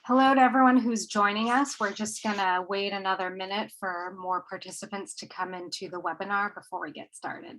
Hello to everyone who's joining us. We're just going to wait another minute for more participants to come into the webinar before we get started.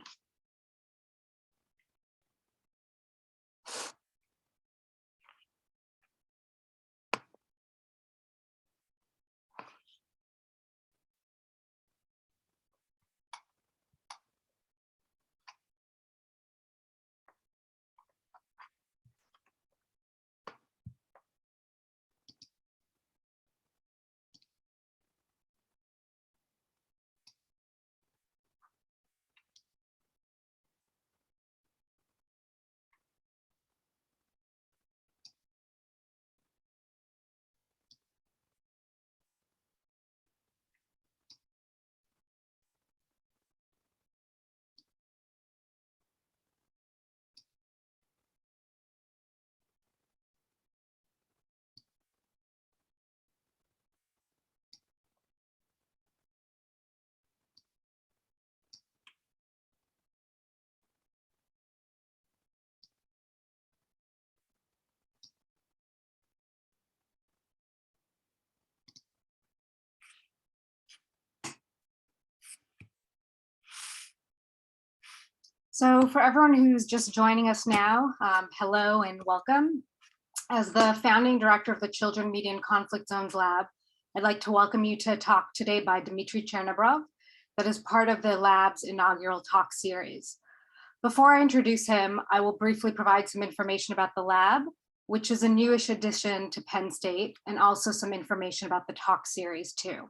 So for everyone who's just joining us now, hello and welcome. As the founding director of the Children, Media, and Conflict Zones Lab, I'd like to welcome you to a talk today by Dmitry Chernobrov that is part of the lab's inaugural talk series. Before I introduce him, I will briefly provide some information about the lab, which is a newish addition to Penn State, and also some information about the talk series too.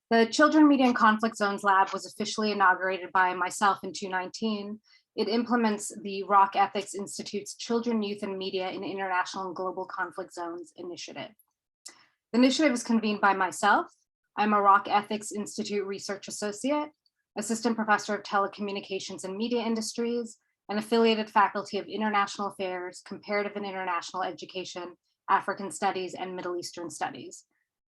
The Children, Media, and Conflict Zones Lab was officially inaugurated by myself in 2019. It implements the Rock Ethics Institute's Children, Youth, and Media in International and Global Conflict Zones initiative. The initiative is convened by myself. I'm a Rock Ethics Institute Research Associate, Assistant Professor of Telecommunications and Media Industries, and affiliated faculty of International Affairs, Comparative and International Education, African Studies, and Middle Eastern Studies.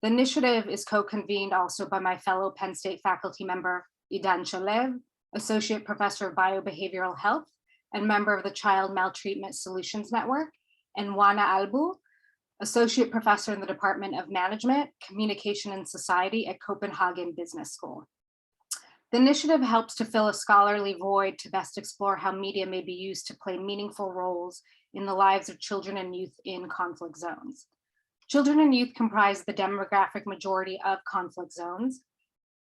The initiative is co-convened also by my fellow Penn State faculty member, Idan Shalev, Associate Professor of Biobehavioral Health and member of the Child Maltreatment Solutions Network, and Wana Albu, Associate Professor in the Department of Management, Communication and Society at Copenhagen Business School. The initiative helps to fill a scholarly void to best explore how media may be used to play meaningful roles in the lives of children and youth in conflict zones. Children and youth comprise the demographic majority of conflict zones.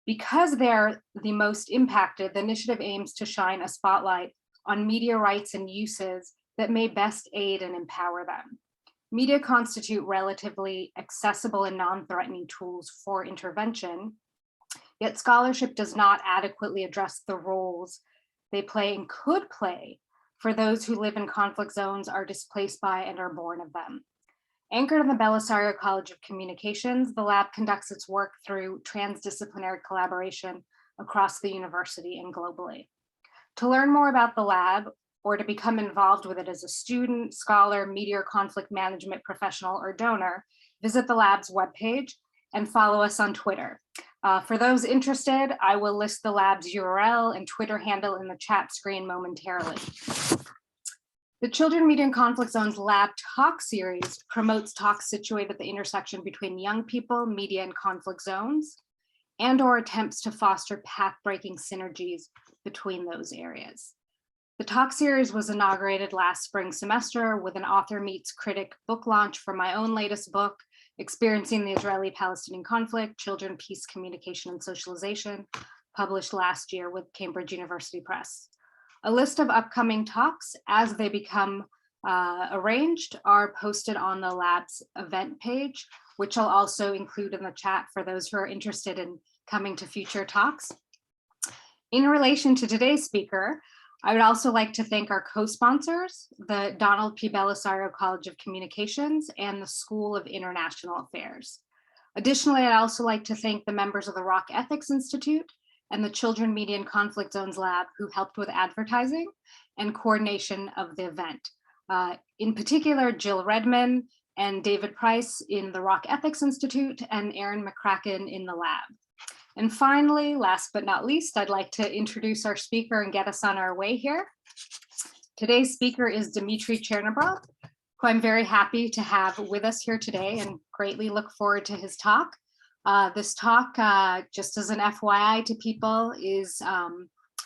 Because they're the most impacted, the initiative aims to shine a spotlight on media rights and uses that may best aid and empower them. Media constitute relatively accessible and non-threatening tools for intervention, yet scholarship does not adequately address the roles they play and could play for those who live in conflict zones, are displaced by, and are born of them. Anchored in the Belisario College of Communications, the lab conducts its work through transdisciplinary collaboration across the university and globally. To learn more about the lab or to become involved with it as a student, scholar, media or conflict management professional, or donor, visit the lab's webpage and follow us on Twitter. For those interested, I will list the lab's URL and Twitter handle in the chat screen momentarily. The Children, Media, and Conflict Zones Lab Talk Series promotes talks situated at the intersection between young people, media, and conflict zones, and/or attempts to foster path-breaking synergies between those areas. The talk series was inaugurated last spring semester with an author meets critic book launch for my own latest book, Experiencing the Israeli-Palestinian Conflict, Children, Peace, Communication, and Socialization, published last year with Cambridge University Press. A list of upcoming talks as they become arranged are posted on the lab's event page, which I'll also include in the chat for those who are interested in coming to future talks. In relation to today's speaker, I would also like to thank our co-sponsors, the Donald P. Belisario College of Communications and the School of International Affairs. Additionally, I'd also like to thank the members of the Rock Ethics Institute and the Children, Media, and Conflict Zones Lab, who helped with advertising and coordination of the event. In particular, Jill Redman and David Price in the Rock Ethics Institute, and Aaron McCracken in the lab. And finally, last but not least, I'd like to introduce our speaker and get us on our way here. Today's speaker is Dmitry Chernobrov, who I'm very happy to have with us here today and greatly look forward to his talk. This talk, just as an FYI to people, is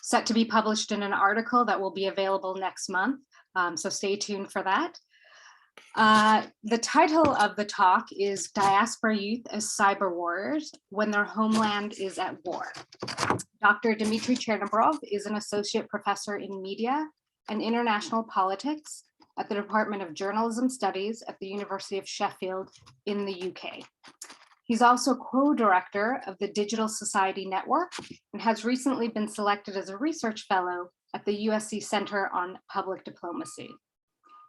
set to be published in an article that will be available next month. So stay tuned for that. The title of the talk is Diaspora Youth as Cyber Warriors When Their Homeland is at War. Dr. Dmitry Chernobrov is an associate professor in media and international politics at the Department of Journalism Studies at the University of Sheffield in the UK. He's also co-director of the Digital Society Network and has recently been selected as a research fellow at the USC Center on Public Diplomacy.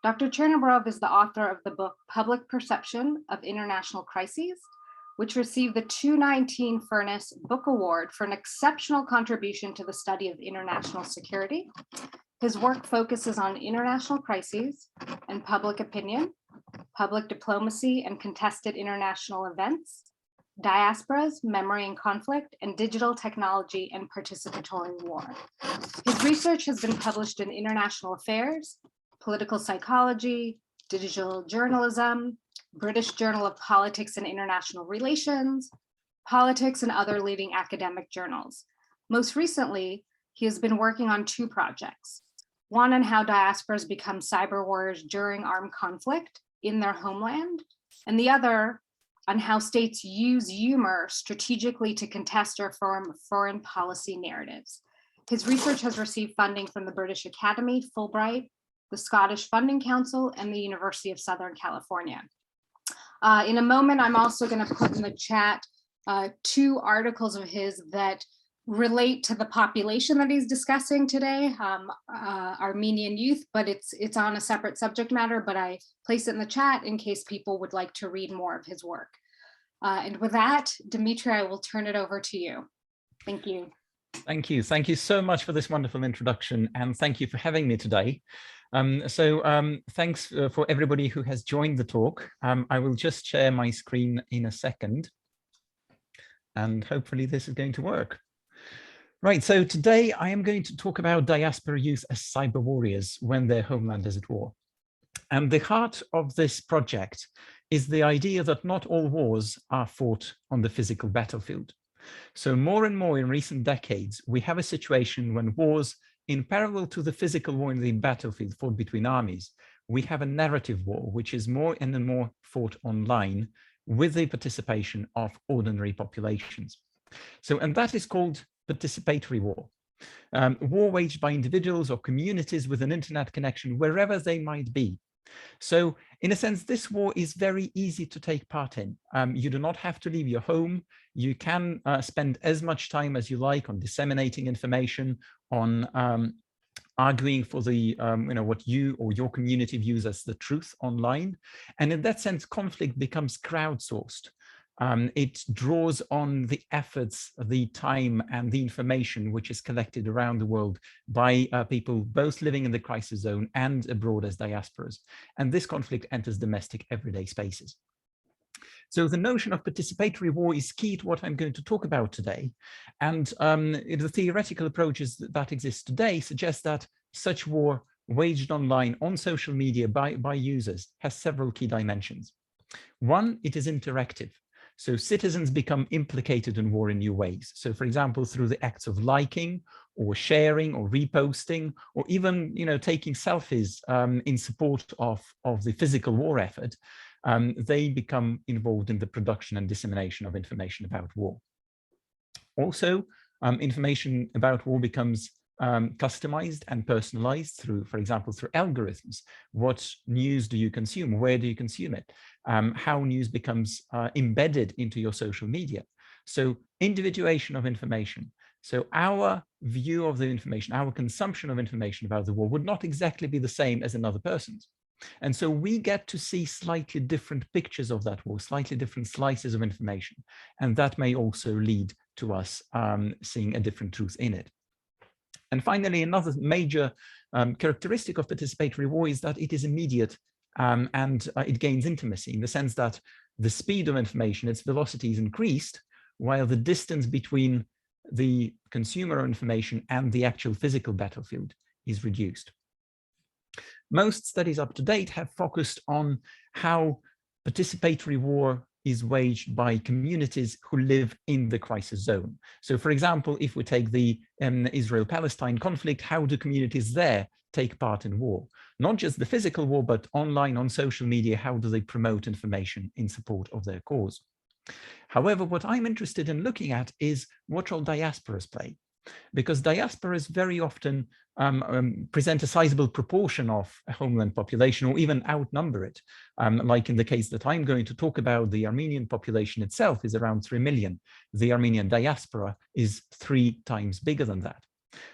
Dr. Chernobrov is the author of the book Public Perception of International Crises, which received the 2019 Furnace Book Award for an exceptional contribution to the study of international security. His work focuses on international crises and public opinion, public diplomacy and contested international events, diasporas, memory and conflict, and digital technology and participatory war. His research has been published in International Affairs, Political Psychology, Digital Journalism, British Journal of Politics and International Relations, Politics, and other leading academic journals. Most recently, he has been working on two projects. One on how diasporas become cyber warriors during armed conflict in their homeland, and the other on how states use humor strategically to contest or form foreign policy narratives. His research has received funding from the British Academy, Fulbright, the Scottish Funding Council, and the University of Southern California. In a moment, I'm also going to put in the chat two articles of his that relate to the population that he's discussing today, Armenian youth, but it's on a separate subject matter, but I place it in the chat in case people would like to read more of his work. And with that, Dmitry, I will turn it over to you. Thank you. Thank you. Thank you so much for this wonderful introduction, and thank you for having me today. Thanks for everybody who has joined the talk. I will just share my screen in a second, and hopefully this is going to work. Right, so today I am going to talk about diaspora youth as cyber warriors when their homeland is at war. And the heart of this project is the idea that not all wars are fought on the physical battlefield. So more and more in recent decades, we have a situation when wars, in parallel to the physical war in the battlefield fought between armies, we have a narrative war, which is more and more fought online with the participation of ordinary populations. So, and that is called participatory war. War waged by individuals or communities with an internet connection wherever they might be. So in a sense, this war is very easy to take part in. You do not have to leave your home. You can spend as much time as you like on disseminating information, on arguing for the what you or your community views as the truth online. And in that sense, conflict becomes crowdsourced. It draws on the efforts, the time, and the information which is collected around the world by people both living in the crisis zone and abroad as diasporas. And this conflict enters domestic everyday spaces. So the notion of participatory war is key to what I'm going to talk about today. And the theoretical approaches that exist today suggest that such war waged online on social media by users has several key dimensions. One, it is interactive. So citizens become implicated in war in new ways. So for example, through the acts of liking or sharing or reposting, or even taking selfies in support of the physical war effort, they become involved in the production and dissemination of information about war. Also, information about war becomes customized and personalized through, for example, through algorithms. What news do you consume? Where do you consume it? How news becomes embedded into your social media. So individuation of information. So our view of the information, our consumption of information about the war would not exactly be the same as another person's. And so we get to see slightly different pictures of that war, slightly different slices of information. And that may also lead to us seeing a different truth in it. And finally, another major characteristic of participatory war is that it is immediate and it gains intimacy in the sense that the speed of information, its velocity is increased, while the distance between the consumer information and the actual physical battlefield is reduced. Most studies up to date have focused on how participatory war is waged by communities who live in the crisis zone. So for example, if we take the Israel-Palestine conflict, how do communities there take part in war? Not just the physical war, but online, on social media, how do they promote information in support of their cause? However, what I'm interested in looking at is what role diasporas play, because diasporas very often present a sizable proportion of a homeland population, or even outnumber it. Like in the case that I'm going to talk about, the Armenian population itself is around 3 million. The Armenian diaspora is 3 times bigger than that.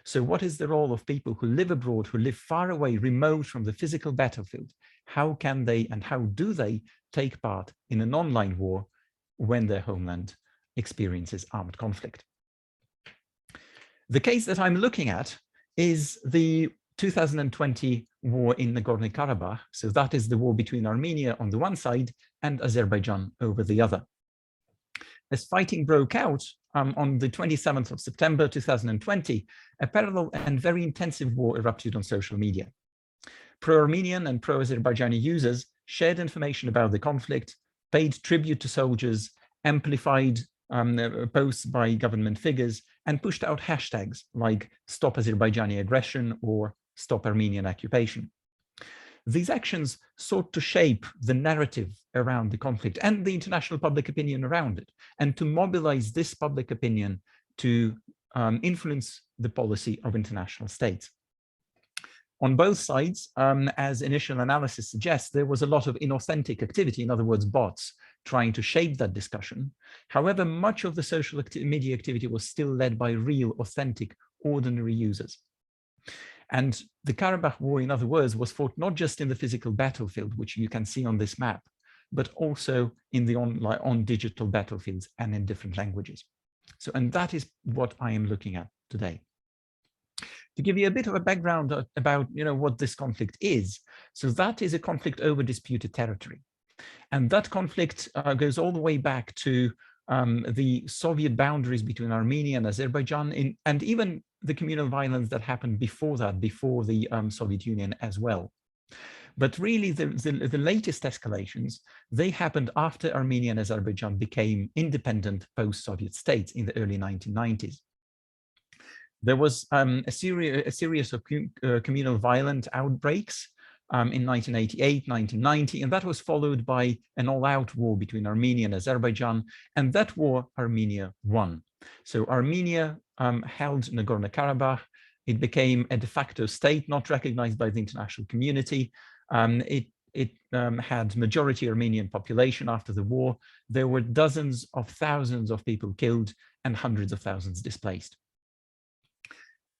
So what is the role of people who live abroad, who live far away, remote from the physical battlefield? How can they and how do they take part in an online war when their homeland experiences armed conflict? The case that I'm looking at is the 2020 war in Nagorno-Karabakh. So that is the war between Armenia on the one side and Azerbaijan over the other. As fighting broke out on the 27th of September 2020, a parallel and very intensive war erupted on social media. Pro-Armenian and pro-Azerbaijani users shared information about the conflict, paid tribute to soldiers, amplified posts by government figures, and pushed out hashtags like Stop Azerbaijani Aggression or Stop Armenian Occupation. These actions sought to shape the narrative around the conflict and the international public opinion around it, and to mobilize this public opinion to influence the policy of international states. On both sides, as initial analysis suggests, there was a lot of inauthentic activity, in other words, bots, trying to shape that discussion. However, much of the social media activity was still led by real, authentic, ordinary users. And the Karabakh War, in other words, was fought not just in the physical battlefield, which you can see on this map, but also in the on digital battlefields and in different languages. So, and that is what I am looking at today. To give you a bit of a background about, what this conflict is. So that is a conflict over disputed territory. And that conflict goes all the way back to the Soviet boundaries between Armenia and Azerbaijan, and even the communal violence that happened before that, before the Soviet Union as well. But really, the latest escalations, they happened after Armenia and Azerbaijan became independent post-Soviet states in the early 1990s. There was a series of communal violent outbreaks in 1988, 1990, and that was followed by an all-out war between Armenia and Azerbaijan, and that war Armenia won. So Armenia held Nagorno-Karabakh. It became a de facto state, not recognized by the international community. It had majority Armenian population after the war. There were dozens of thousands of people killed and hundreds of thousands displaced.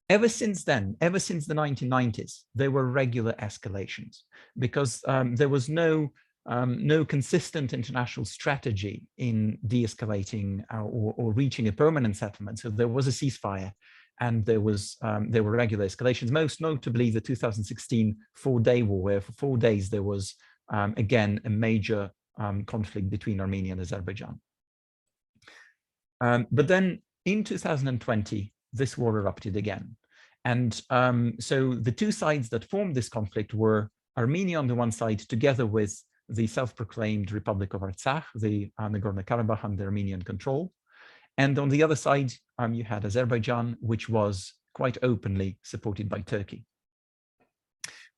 Ever since then, ever since the 1990s, there were regular escalations because there was no consistent international strategy in de-escalating or reaching a permanent settlement. So there was a ceasefire, and there were regular escalations, most notably the 2016 4-day war, where for 4 days there was again a major conflict between Armenia and Azerbaijan. But then in 2020, this war erupted again. And so the two sides that formed this conflict were Armenia on the one side, together with the self-proclaimed Republic of Artsakh, the Nagorno-Karabakh under Armenian control. And on the other side, you had Azerbaijan, which was quite openly supported by Turkey.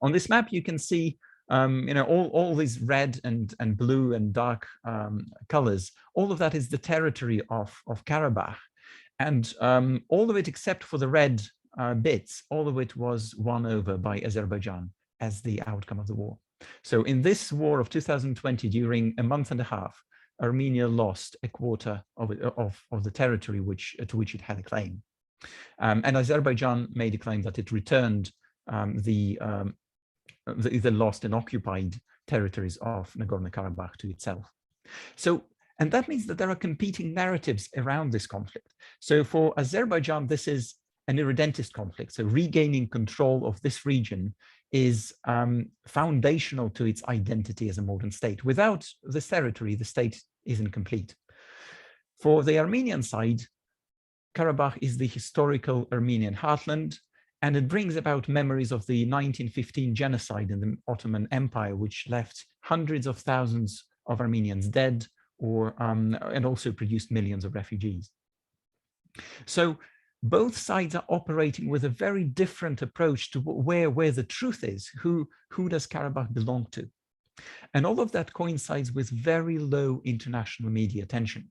On this map, you can see all these red and blue and dark colors. All of that is the territory of Karabakh. And all of it, except for the red bits, all of it was won over by Azerbaijan as the outcome of the war. So in this war of 2020, during a month and a half, Armenia lost a quarter of the territory to which it had a claim. And Azerbaijan made a claim that it returned the lost and occupied territories of Nagorno-Karabakh to itself. So, and that means that there are competing narratives around this conflict. So for Azerbaijan, this is an irredentist conflict. So regaining control of this region is foundational to its identity as a modern state. Without this territory, the state isn't complete. For the Armenian side, Karabakh is the historical Armenian heartland, And it brings about memories of the 1915 genocide in the Ottoman Empire, which left hundreds of thousands of Armenians dead, and also produced millions of refugees. So both sides are operating with a very different approach to where the truth is, who does Karabakh belong to. And all of that coincides with very low international media attention.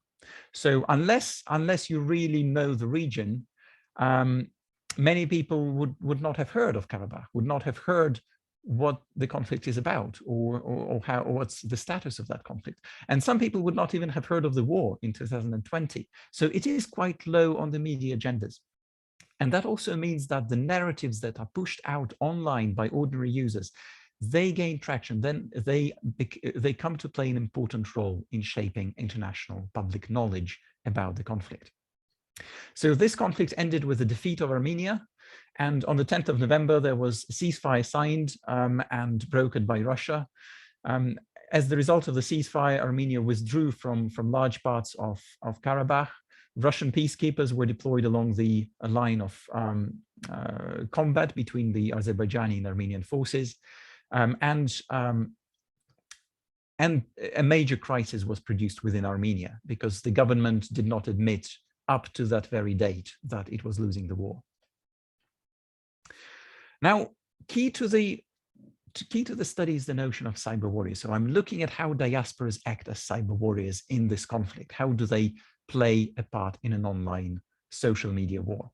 So unless you really know the region, many people would not have heard of Karabakh, would not have heard what the conflict is about, or what's the status of that conflict. And some people would not even have heard of the war in 2020. So it is quite low on the media agendas. And that also means that the narratives that are pushed out online by ordinary users, they gain traction, then they come to play an important role in shaping international public knowledge about the conflict. So this conflict ended with the defeat of Armenia, and on the 10th of November, there was a ceasefire signed and brokered by Russia. As the result of the ceasefire, Armenia withdrew from large parts of Karabakh. Russian peacekeepers were deployed along the line of combat between the Azerbaijani and Armenian forces. And a major crisis was produced within Armenia because the government did not admit up to that very date that it was losing the war. Now, key to the study is the notion of cyber warriors. So I'm looking at how diasporas act as cyber warriors in this conflict. How do they play a part in an online social media war?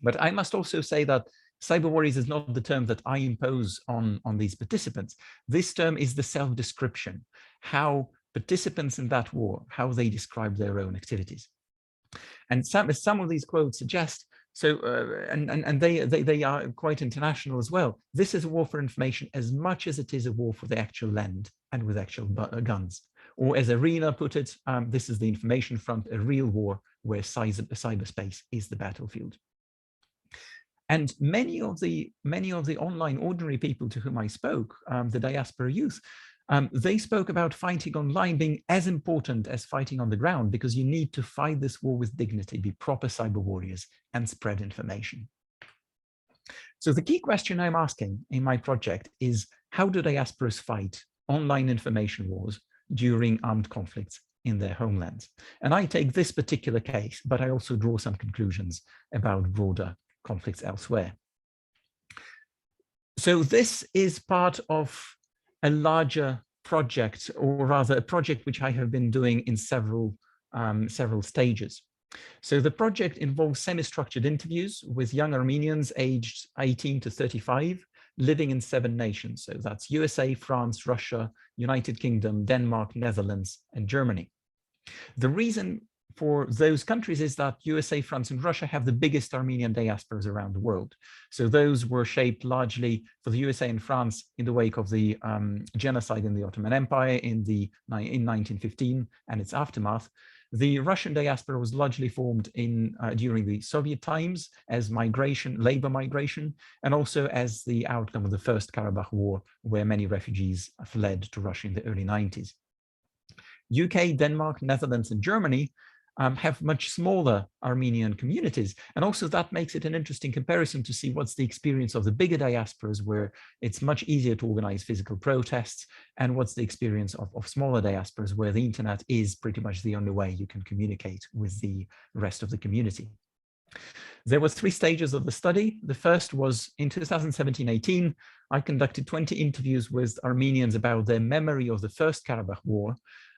But I must also say that cyber warriors is not the term that I impose on these participants. This term is the self-description, how participants in that war, how they describe their own activities. And some of these quotes suggest, and they are quite international as well. This is a war for information as much as it is a war for the actual land and with actual guns. Or as Arena put it, this is the information front, a real war where cyberspace is the battlefield. And many of the online ordinary people to whom I spoke, the diaspora youth, they spoke about fighting online being as important as fighting on the ground, because you need to fight this war with dignity, be proper cyber warriors, and spread information. So the key question I'm asking in my project is, how do diasporas fight online information wars during armed conflicts in their homelands? And I take this particular case, but I also draw some conclusions about broader conflicts elsewhere. So this is part of a larger project, or rather a project which I have been doing in several stages. So the project involves semi-structured interviews with young Armenians aged 18 to 35, living in 7 nations. So that's USA, France, Russia, United Kingdom, Denmark, Netherlands, and Germany. The reason for those countries is that USA, France, and Russia have the biggest Armenian diasporas around the world. So those were shaped largely for the USA and France in the wake of the genocide in the Ottoman Empire in 1915 and its aftermath. The Russian diaspora was largely formed during the Soviet times as labor migration, and also as the outcome of the First Karabakh War, where many refugees fled to Russia in the early 90s. UK, Denmark, Netherlands, and Germany have much smaller Armenian communities. And also that makes it an interesting comparison to see what's the experience of the bigger diasporas, where it's much easier to organize physical protests, and what's the experience of smaller diasporas, where the internet is pretty much the only way you can communicate with the rest of the community. There were 3 stages of the study. The first was in 2017-18, I conducted 20 interviews with Armenians about their memory of the First Karabakh War.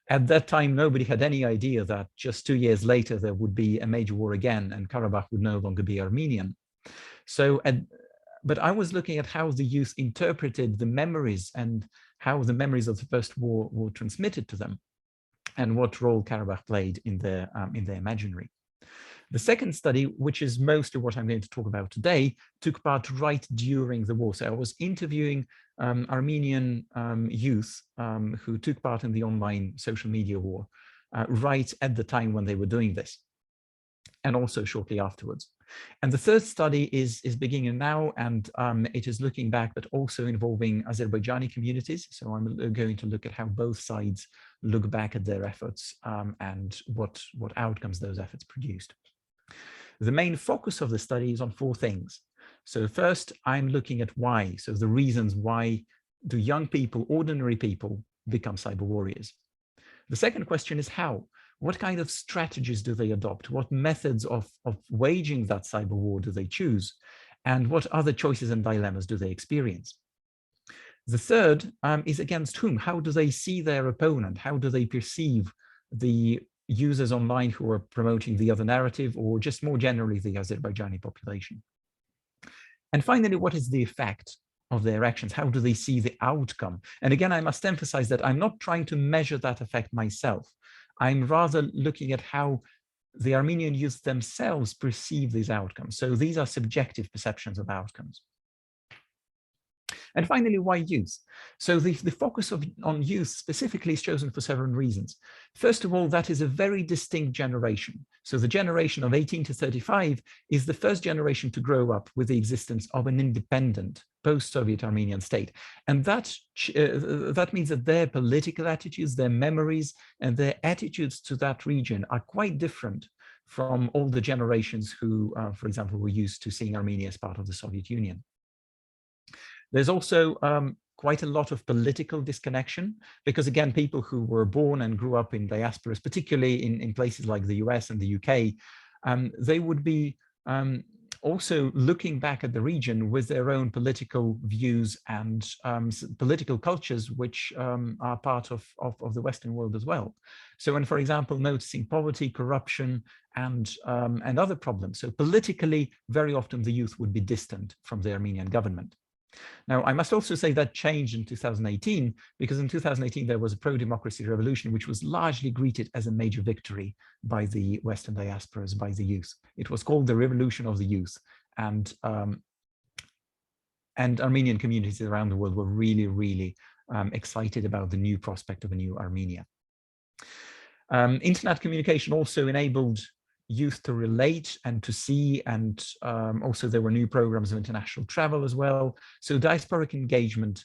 At that time, nobody had any idea that just 2 years later, there would be a major war again, and Karabakh would no longer be Armenian. So, but I was looking at how the youth interpreted the memories and how the memories of the First War were transmitted to them, and what role Karabakh played in their imaginary. The second study, which is most of what I'm going to talk about today, took part right during the war. So I was interviewing Armenian youth who took part in the online social media war right at the time when they were doing this, and also shortly afterwards. And the third study is beginning now, and it is looking back, but also involving Azerbaijani communities. So I'm going to look at how both sides look back at their efforts and what outcomes those efforts produced. The main focus of the study is on 4 things. So first, I'm looking at why. So the reasons why do young people, ordinary people, become cyber warriors? The second question is how? What kind of strategies do they adopt? What methods of waging that cyber war do they choose? And what other choices and dilemmas do they experience? The third is against whom? How do they see their opponent? How do they perceive the users online who are promoting the other narrative, or just more generally the Azerbaijani population? And finally, what is the effect of their actions? How do they see the outcome? And again, I must emphasize that I'm not trying to measure that effect myself. I'm rather looking at how the Armenian youth themselves perceive these outcomes. So these are subjective perceptions of outcomes. And finally, why youth? So the focus on youth specifically is chosen for several reasons. First of all, that is a very distinct generation. So the generation of 18 to 35 is the first generation to grow up with the existence of an independent post-Soviet Armenian state. And that means that their political attitudes, their memories, and their attitudes to that region are quite different from all the generations who, for example, were used to seeing Armenia as part of the Soviet Union. There's also quite a lot of political disconnection, because again, people who were born and grew up in diasporas, particularly in places like the US and the UK, they would be also looking back at the region with their own political views and political cultures, which are part of the Western world as well. So when, for example, noticing poverty, corruption, and other problems, so politically, very often the youth would be distant from the Armenian government. Now, I must also say that changed in 2018, because in 2018, there was a pro-democracy revolution, which was largely greeted as a major victory by the Western diasporas, by the youth. It was called the Revolution of the Youth. And Armenian communities around the world were really, really excited about the new prospect of a new Armenia. Internet communication also enabled youth to relate and to see, and also there were new programs of international travel as well. So diasporic engagement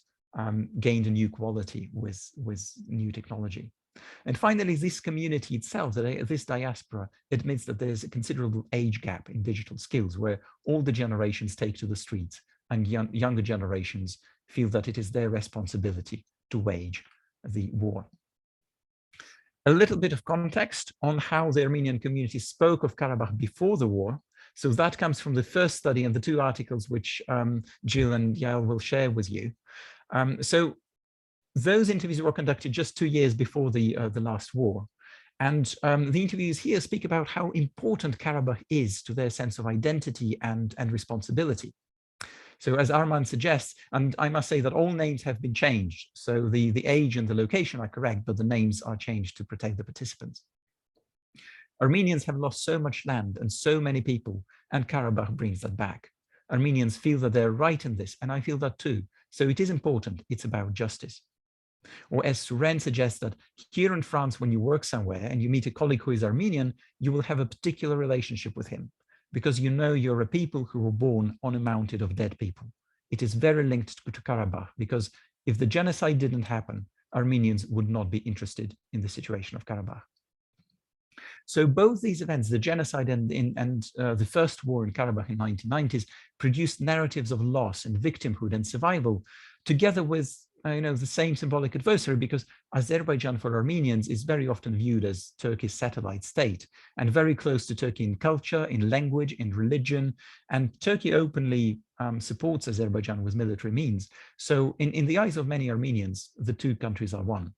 gained a new quality with new technology. And finally, this community itself, this diaspora, admits that there's a considerable age gap in digital skills, where older generations take to the streets and younger generations feel that it is their responsibility to wage the war. A little bit of context on how the Armenian community spoke of Karabakh before the war. So that comes from the first study and the two articles which Jill and Yael will share with you. So those interviews were conducted just 2 years before the last war. And the interviews here speak about how important Karabakh is to their sense of identity and responsibility. So as Arman suggests, and I must say that all names have been changed. So the age and the location are correct, but the names are changed to protect the participants. Armenians have lost so much land and so many people, and Karabakh brings that back. Armenians feel that they're right in this, and I feel that too. So it is important, it's about justice. Or as Suren suggests, that here in France, when you work somewhere and you meet a colleague who is Armenian, you will have a particular relationship with him, because you know you're a people who were born on a mountain of dead people. It is very linked to Karabakh, because if the genocide didn't happen, Armenians would not be interested in the situation of Karabakh. So both these events, the genocide and the first war in Karabakh in the 1990s, produced narratives of loss and victimhood and survival, together with the same symbolic adversary, because Azerbaijan for Armenians is very often viewed as Turkey's satellite state and very close to Turkey in culture, in language, in religion, and Turkey openly supports Azerbaijan with military means. So in the eyes of many Armenians, the two countries are one.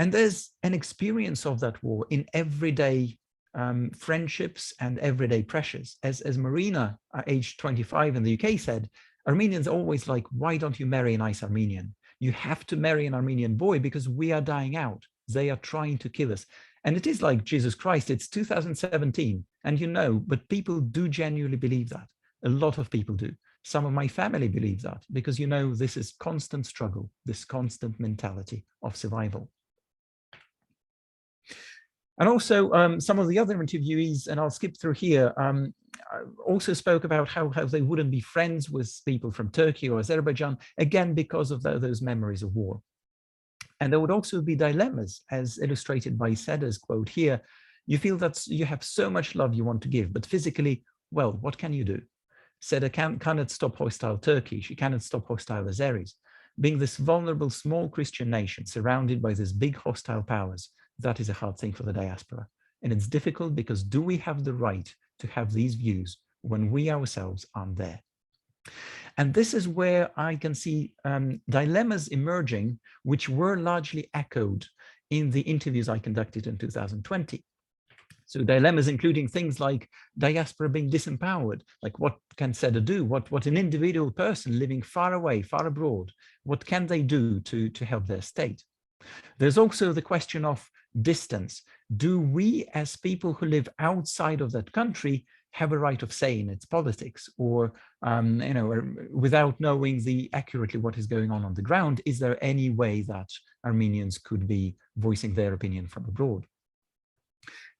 And there's an experience of that war in everyday friendships and everyday pressures. As Marina, aged 25 in the UK, said, Armenians always like, why don't you marry a nice Armenian? You have to marry an Armenian boy because we are dying out. They are trying to kill us. And it is like Jesus Christ, it's 2017. And but people do genuinely believe that. A lot of people do. Some of my family believe that because, this is constant struggle, this constant mentality of survival. And also some of the other interviewees, and I'll skip through here, also spoke about how they wouldn't be friends with people from Turkey or Azerbaijan, again, because of those memories of war. And there would also be dilemmas, as illustrated by Seda's quote here. You feel that you have so much love you want to give, but physically, well, what can you do? Said, I cannot stop hostile Turkey. She cannot stop hostile Azeris. Being this vulnerable, small Christian nation surrounded by these big hostile powers, that is a hard thing for the diaspora. And it's difficult because do we have the right to have these views when we ourselves aren't there? And this is where I can see dilemmas emerging, which were largely echoed in the interviews I conducted in 2020. So dilemmas including things like diaspora being disempowered, like what can SEDA do? What an individual person living far away, far abroad, what can they do to help their state? There's also the question of distance. Do we as people who live outside of that country have a right of say in its politics, or without knowing accurately what is going on the ground, is there any way that Armenians could be voicing their opinion from abroad?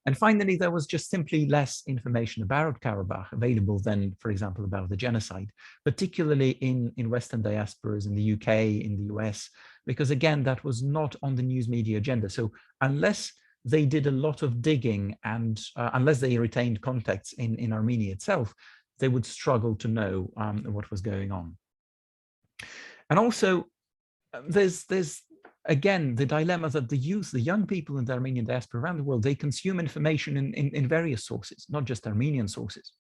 And finally, there was just simply less information about Karabakh available than, for example, about the genocide, particularly in Western diasporas, in the UK, in the US, because again, that was not on the news media agenda. So unless they did a lot of digging and unless they retained contacts in Armenia itself, they would struggle to know what was going on. And also, there's again, the dilemma that the youth, the young people in the Armenian diaspora around the world, they consume information in various sources, not just Armenian sources.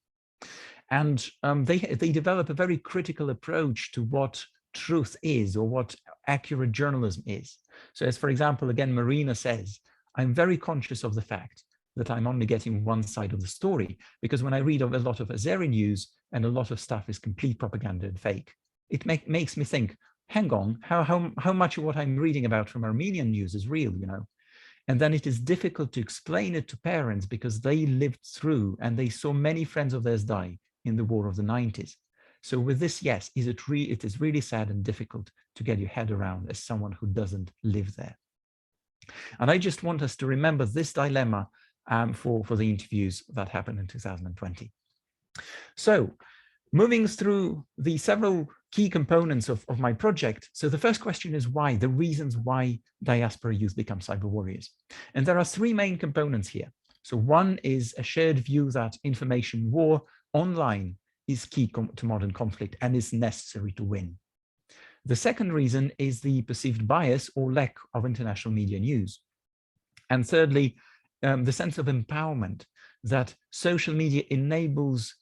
And they develop a very critical approach to what truth is or what accurate journalism is. So as, for example, again, Marina says, I'm very conscious of the fact that I'm only getting one side of the story, because when I read of a lot of Azeri news and a lot of stuff is complete propaganda and fake, it makes me think, hang on, how much of what I'm reading about from Armenian news is real, And then it is difficult to explain it to parents because they lived through and they saw many friends of theirs die in the war of the 90s. So with this, yes, it is really sad and difficult to get your head around as someone who doesn't live there. And I just want us to remember this dilemma for the interviews that happened in 2020. So moving through the several key components of my project. So the first question is why, the reasons why diaspora youth become cyber warriors. And there are three main components here. So one is a shared view that information war online is key to modern conflict and is necessary to win. The second reason is the perceived bias or lack of international media news. And thirdly, the sense of empowerment that social media enables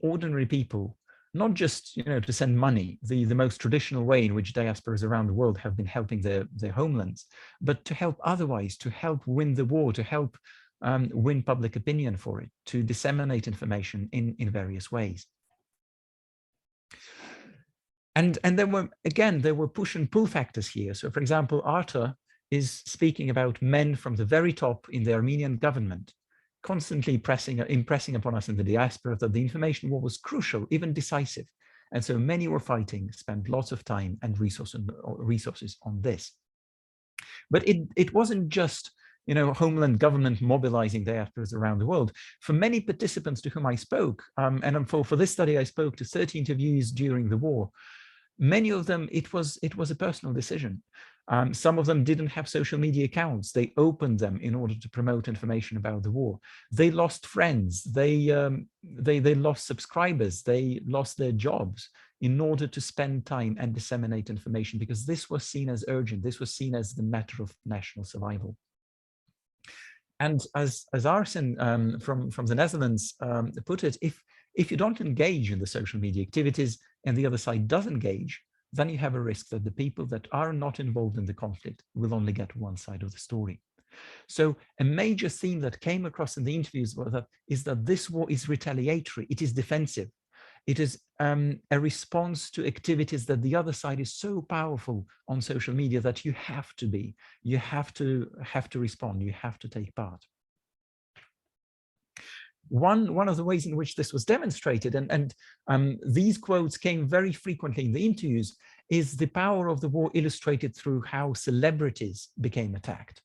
ordinary people not just to send money, the most traditional way in which diasporas around the world have been helping their homelands, but to help otherwise, to help win the war, to help win public opinion for it, to disseminate information in various ways. And there were push and pull factors here. So for example, Arta is speaking about men from the very top in the Armenian government constantly impressing upon us in the diaspora that the information war was crucial, even decisive. And so many were fighting, spent lots of time and resources on this. But it wasn't just homeland government mobilizing diasporas around the world. For many participants to whom I spoke, and for this study I spoke to 30 interviewees during the war, many of them, it was a personal decision. Some of them didn't have social media accounts. They opened them in order to promote information about the war. They lost friends. They lost subscribers. They lost their jobs in order to spend time and disseminate information, because this was seen as urgent. This was seen as the matter of national survival. And as Arsen from the Netherlands put it, if you don't engage in the social media activities and the other side does engage, then you have a risk that the people that are not involved in the conflict will only get one side of the story. So a major theme that came across in the interviews is that this war is retaliatory, it is defensive. It is a response to activities that the other side is so powerful on social media that you have to respond, you have to take part. One of the ways in which this was demonstrated, and these quotes came very frequently in the interviews, is the power of the war illustrated through how celebrities became attacked.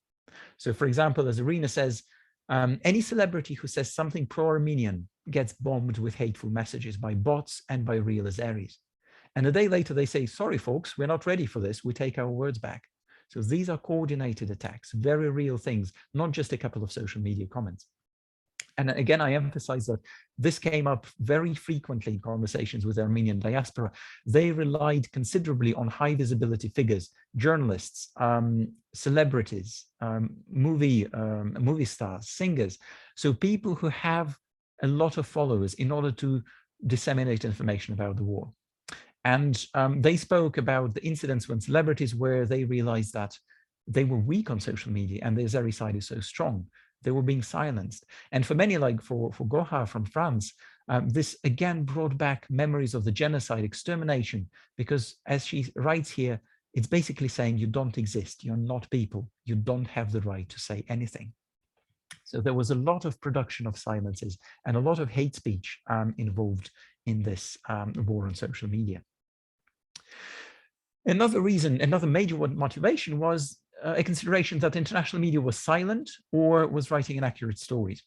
So for example, as Irina says, any celebrity who says something pro-Armenian gets bombed with hateful messages by bots and by real Azeris. And a day later they say, sorry folks, we're not ready for this, we take our words back. So these are coordinated attacks, very real things, not just a couple of social media comments. And again, I emphasize that this came up very frequently in conversations with the Armenian diaspora. They relied considerably on high visibility figures, journalists, celebrities, movie stars, singers. So people who have a lot of followers in order to disseminate information about the war. And they spoke about the incidents when celebrities where they realized that they were weak on social media and their Azeri side is so strong. They were being silenced. And for many, like for Goha from France, this again brought back memories of the genocide, extermination, because as she writes here, it's basically saying you don't exist, you're not people, you don't have the right to say anything. So there was a lot of production of silences and a lot of hate speech involved in this war on social media. Another reason, another major motivation was a consideration that international media was silent or was writing inaccurate stories.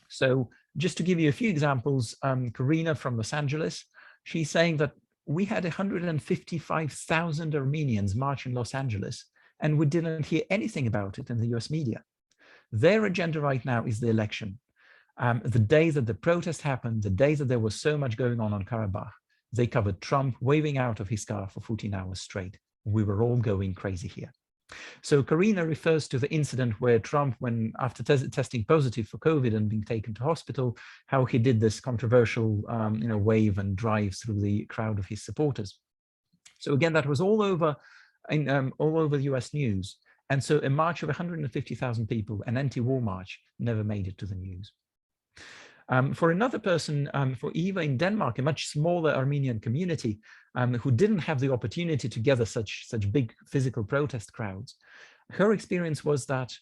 So just to give you a few examples, Karina from Los Angeles, she's saying that we had 155,000 Armenians march in Los Angeles and we didn't hear anything about it in the US media. Their agenda right now is the election. The day that the protest happened, the day that there was so much going on Karabakh, they covered Trump waving out of his car for 14 hours straight. We were all going crazy here. So Karina refers to the incident where Trump, when after testing positive for COVID and being taken to hospital, how he did this controversial wave and drive through the crowd of his supporters. So again, that was all over the US news. And so a march of 150,000 people, an anti-war march, never made it to the news. For another person, for Eva in Denmark, a much smaller Armenian community who didn't have the opportunity to gather such big physical protest crowds, her experience was that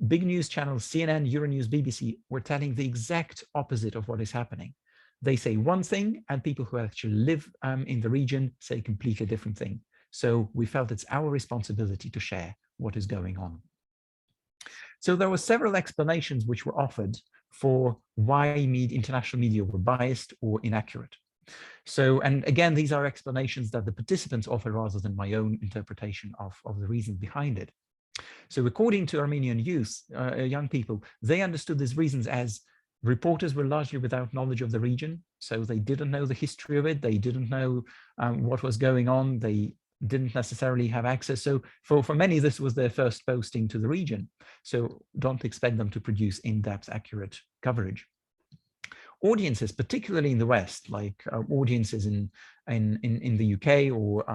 big news channels, CNN, Euronews, BBC, were telling the exact opposite of what is happening. They say one thing, and people who actually live in the region say a completely different thing. So we felt it's our responsibility to share what is going on. So there were several explanations which were offered for why international media were biased or inaccurate. So, and again, these are explanations that the participants offer rather than my own interpretation of the reasons behind it. So according to Armenian youth, young people, they understood these reasons as reporters were largely without knowledge of the region. So they didn't know the history of it. They didn't know what was going on. They didn't necessarily have access. So for many, this was their first posting to the region. So don't expect them to produce in-depth, accurate coverage. Audiences, particularly in the West, like audiences in the UK or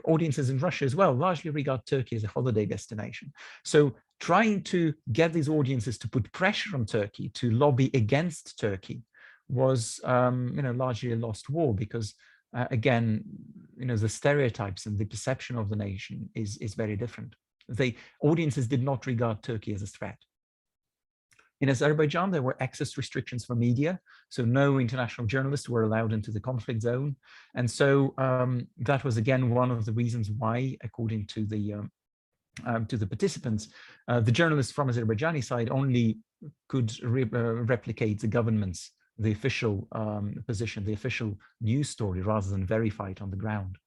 audiences in Russia as well, largely regard Turkey as a holiday destination. So trying to get these audiences to put pressure on Turkey to lobby against Turkey was, largely a lost war because again, the stereotypes and the perception of the nation is very different. The audiences did not regard Turkey as a threat. In Azerbaijan, there were access restrictions for media, so no international journalists were allowed into the conflict zone. And so that was, again, one of the reasons why, according to the participants, the journalists from Azerbaijani side only could replicate the government's, the official position, the official news story, rather than verify it on the ground.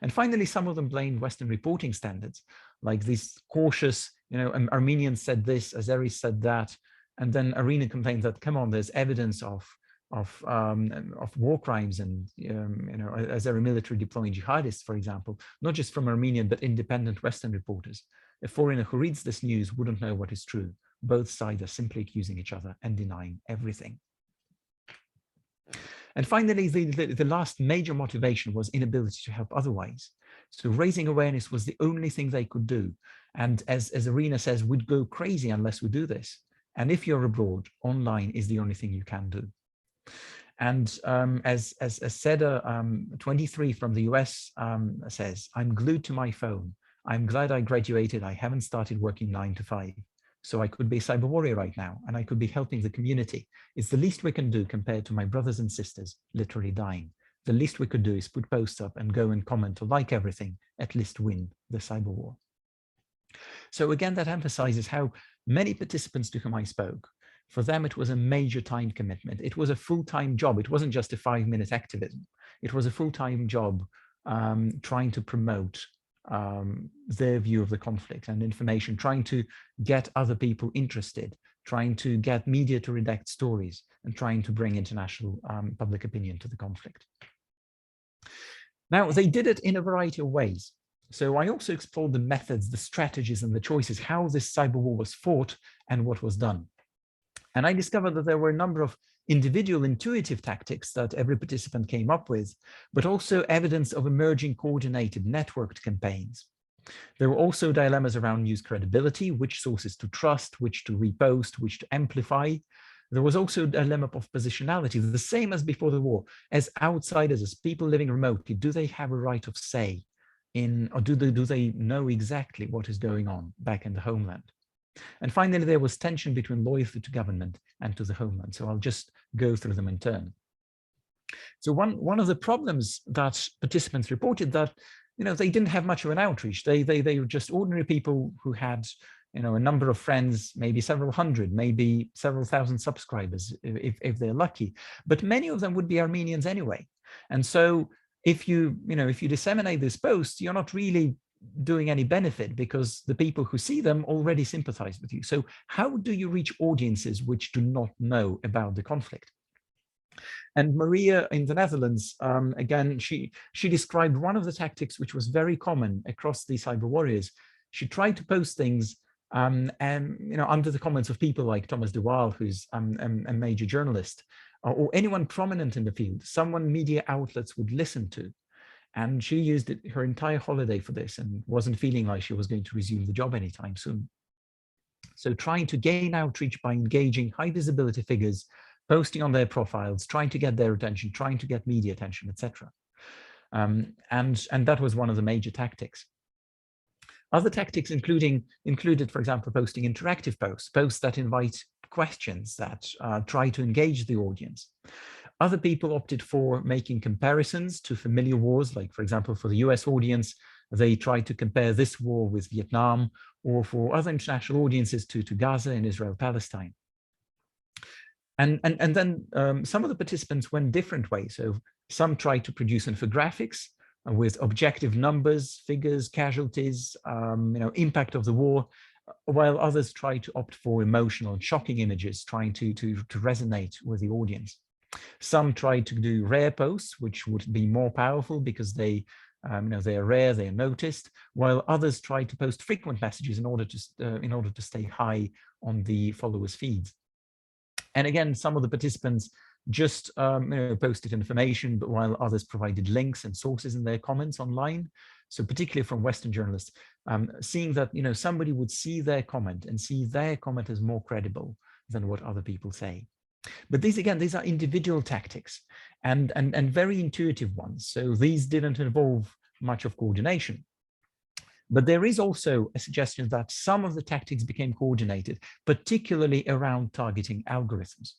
And finally, some of them blamed Western reporting standards, like these cautious, Armenians said this, Azeris said that, and then Arena complained that, come on, there's evidence of war crimes and, Azeri military deploying jihadists, for example, not just from Armenian, but independent Western reporters. A foreigner who reads this news wouldn't know what is true. Both sides are simply accusing each other and denying everything. And finally, the last major motivation was inability to help otherwise. So raising awareness was the only thing they could do. And as Arena says, we'd go crazy unless we do this. And if you're abroad, online is the only thing you can do. And as Seda 23 from the US says, I'm glued to my phone. I'm glad I graduated. I haven't started working 9 to 5. So I could be a cyber warrior right now, and I could be helping the community. It's the least we can do compared to my brothers and sisters literally dying. The least we could do is put posts up and go and comment or like everything, at least win the cyber war. So again, that emphasizes how many participants to whom I spoke, for them, it was a major time commitment. It was a full-time job. It wasn't just a 5-minute activism. It was a full-time job trying to promote their view of the conflict and information, trying to get other people interested, trying to get media to redact stories, and trying to bring international public opinion to the conflict. Now, they did it in a variety of ways. So I also explored the methods, the strategies, and the choices, how this cyber war was fought and what was done. And I discovered that there were a number of individual intuitive tactics that every participant came up with, but also evidence of emerging coordinated networked campaigns. There were also dilemmas around news credibility, which sources to trust, which to repost, which to amplify. There was also a dilemma of positionality, the same as before the war. As outsiders, as people living remotely, do they have a right of say in, or do they know exactly what is going on back in the homeland? And finally, there was tension between loyalty to government and to the homeland. So I'll just go through them in turn. So one of the problems that participants reported that, they didn't have much of an outreach. They were just ordinary people who had, a number of friends, maybe several hundred, maybe several thousand subscribers, if they're lucky. But many of them would be Armenians anyway. And so if you disseminate this post, you're not really doing any benefit because the people who see them already sympathize with you. So how do you reach audiences which do not know about the conflict? And Maria in the Netherlands, again, she described one of the tactics which was very common across the cyber warriors. She tried to post things and under the comments of people like Thomas de Waal, who's a major journalist, or anyone prominent in the field, someone media outlets would listen to. And she used her entire holiday for this and wasn't feeling like she was going to resume the job anytime soon. So trying to gain outreach by engaging high visibility figures, posting on their profiles, trying to get their attention, trying to get media attention, etc. And that was one of the major tactics. Other tactics included, for example, posting interactive posts that invite questions, that try to engage the audience. Other people opted for making comparisons to familiar wars, like, for example, for the US audience, they tried to compare this war with Vietnam, or for other international audiences to Gaza and Israel-Palestine. And then some of the participants went different ways. So some tried to produce infographics with objective numbers, figures, casualties, impact of the war, while others tried to opt for emotional and shocking images, trying to resonate with the audience. Some tried to do rare posts, which would be more powerful because they are rare, they are noticed, while others tried to post frequent messages in order to stay high on the followers' feeds. And again, some of the participants just posted information, but while others provided links and sources in their comments online. So particularly from Western journalists, seeing that somebody would see their comment and see their comment as more credible than what other people say. But these are individual tactics and very intuitive ones. So these didn't involve much of coordination. But there is also a suggestion that some of the tactics became coordinated, particularly around targeting algorithms.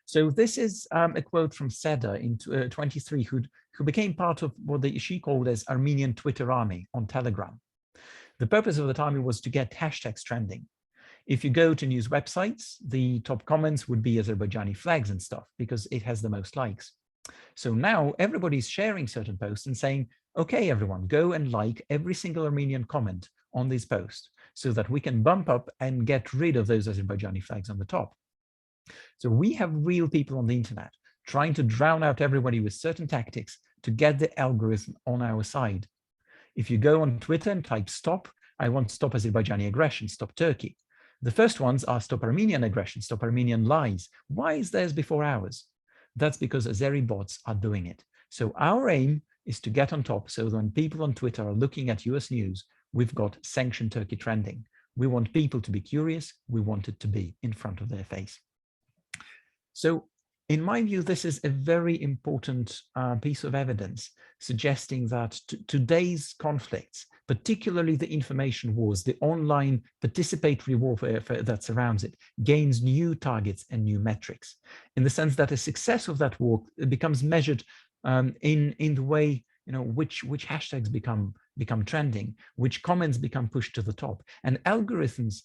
So this is a quote from Seda in 23, who became part of what she called as Armenian Twitter army on Telegram. The purpose of the army was to get hashtags trending. If you go to news websites, the top comments would be Azerbaijani flags and stuff because it has the most likes. So now everybody's sharing certain posts and saying, okay, everyone, go and like every single Armenian comment on this post so that we can bump up and get rid of those Azerbaijani flags on the top. So we have real people on the internet trying to drown out everybody with certain tactics to get the algorithm on our side. If you go on Twitter and type stop, I want stop Azerbaijani aggression, stop Turkey. The first ones are stop Armenian aggression, stop Armenian lies. Why is theirs before ours? That's because Azeri bots are doing it. So our aim is to get on top so that when people on Twitter are looking at US news, we've got sanctioned Turkey trending. We want people to be curious. We want it to be in front of their face. So in my view, this is a very important piece of evidence suggesting that today's conflicts, particularly the information wars, the online participatory warfare that surrounds it, gains new targets and new metrics, in the sense that the success of that war becomes measured in the way which hashtags become trending, which comments become pushed to the top, and algorithms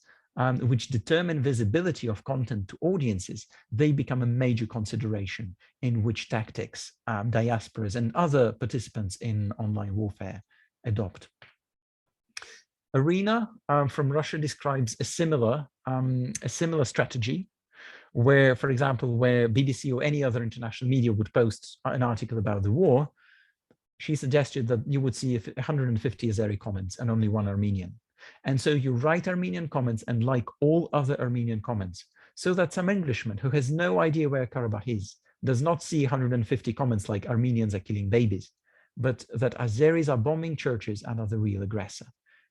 which determine visibility of content to audiences, they become a major consideration in which tactics diasporas and other participants in online warfare adopt. Arena from Russia describes a similar a similar strategy where, for example, where BBC or any other international media would post an article about the war, she suggested that you would see 150 Azeri comments and only one Armenian. And so you write Armenian comments and like all other Armenian comments, so that some Englishman who has no idea where Karabakh is does not see 150 comments like Armenians are killing babies, but that Azeris are bombing churches and are the real aggressor.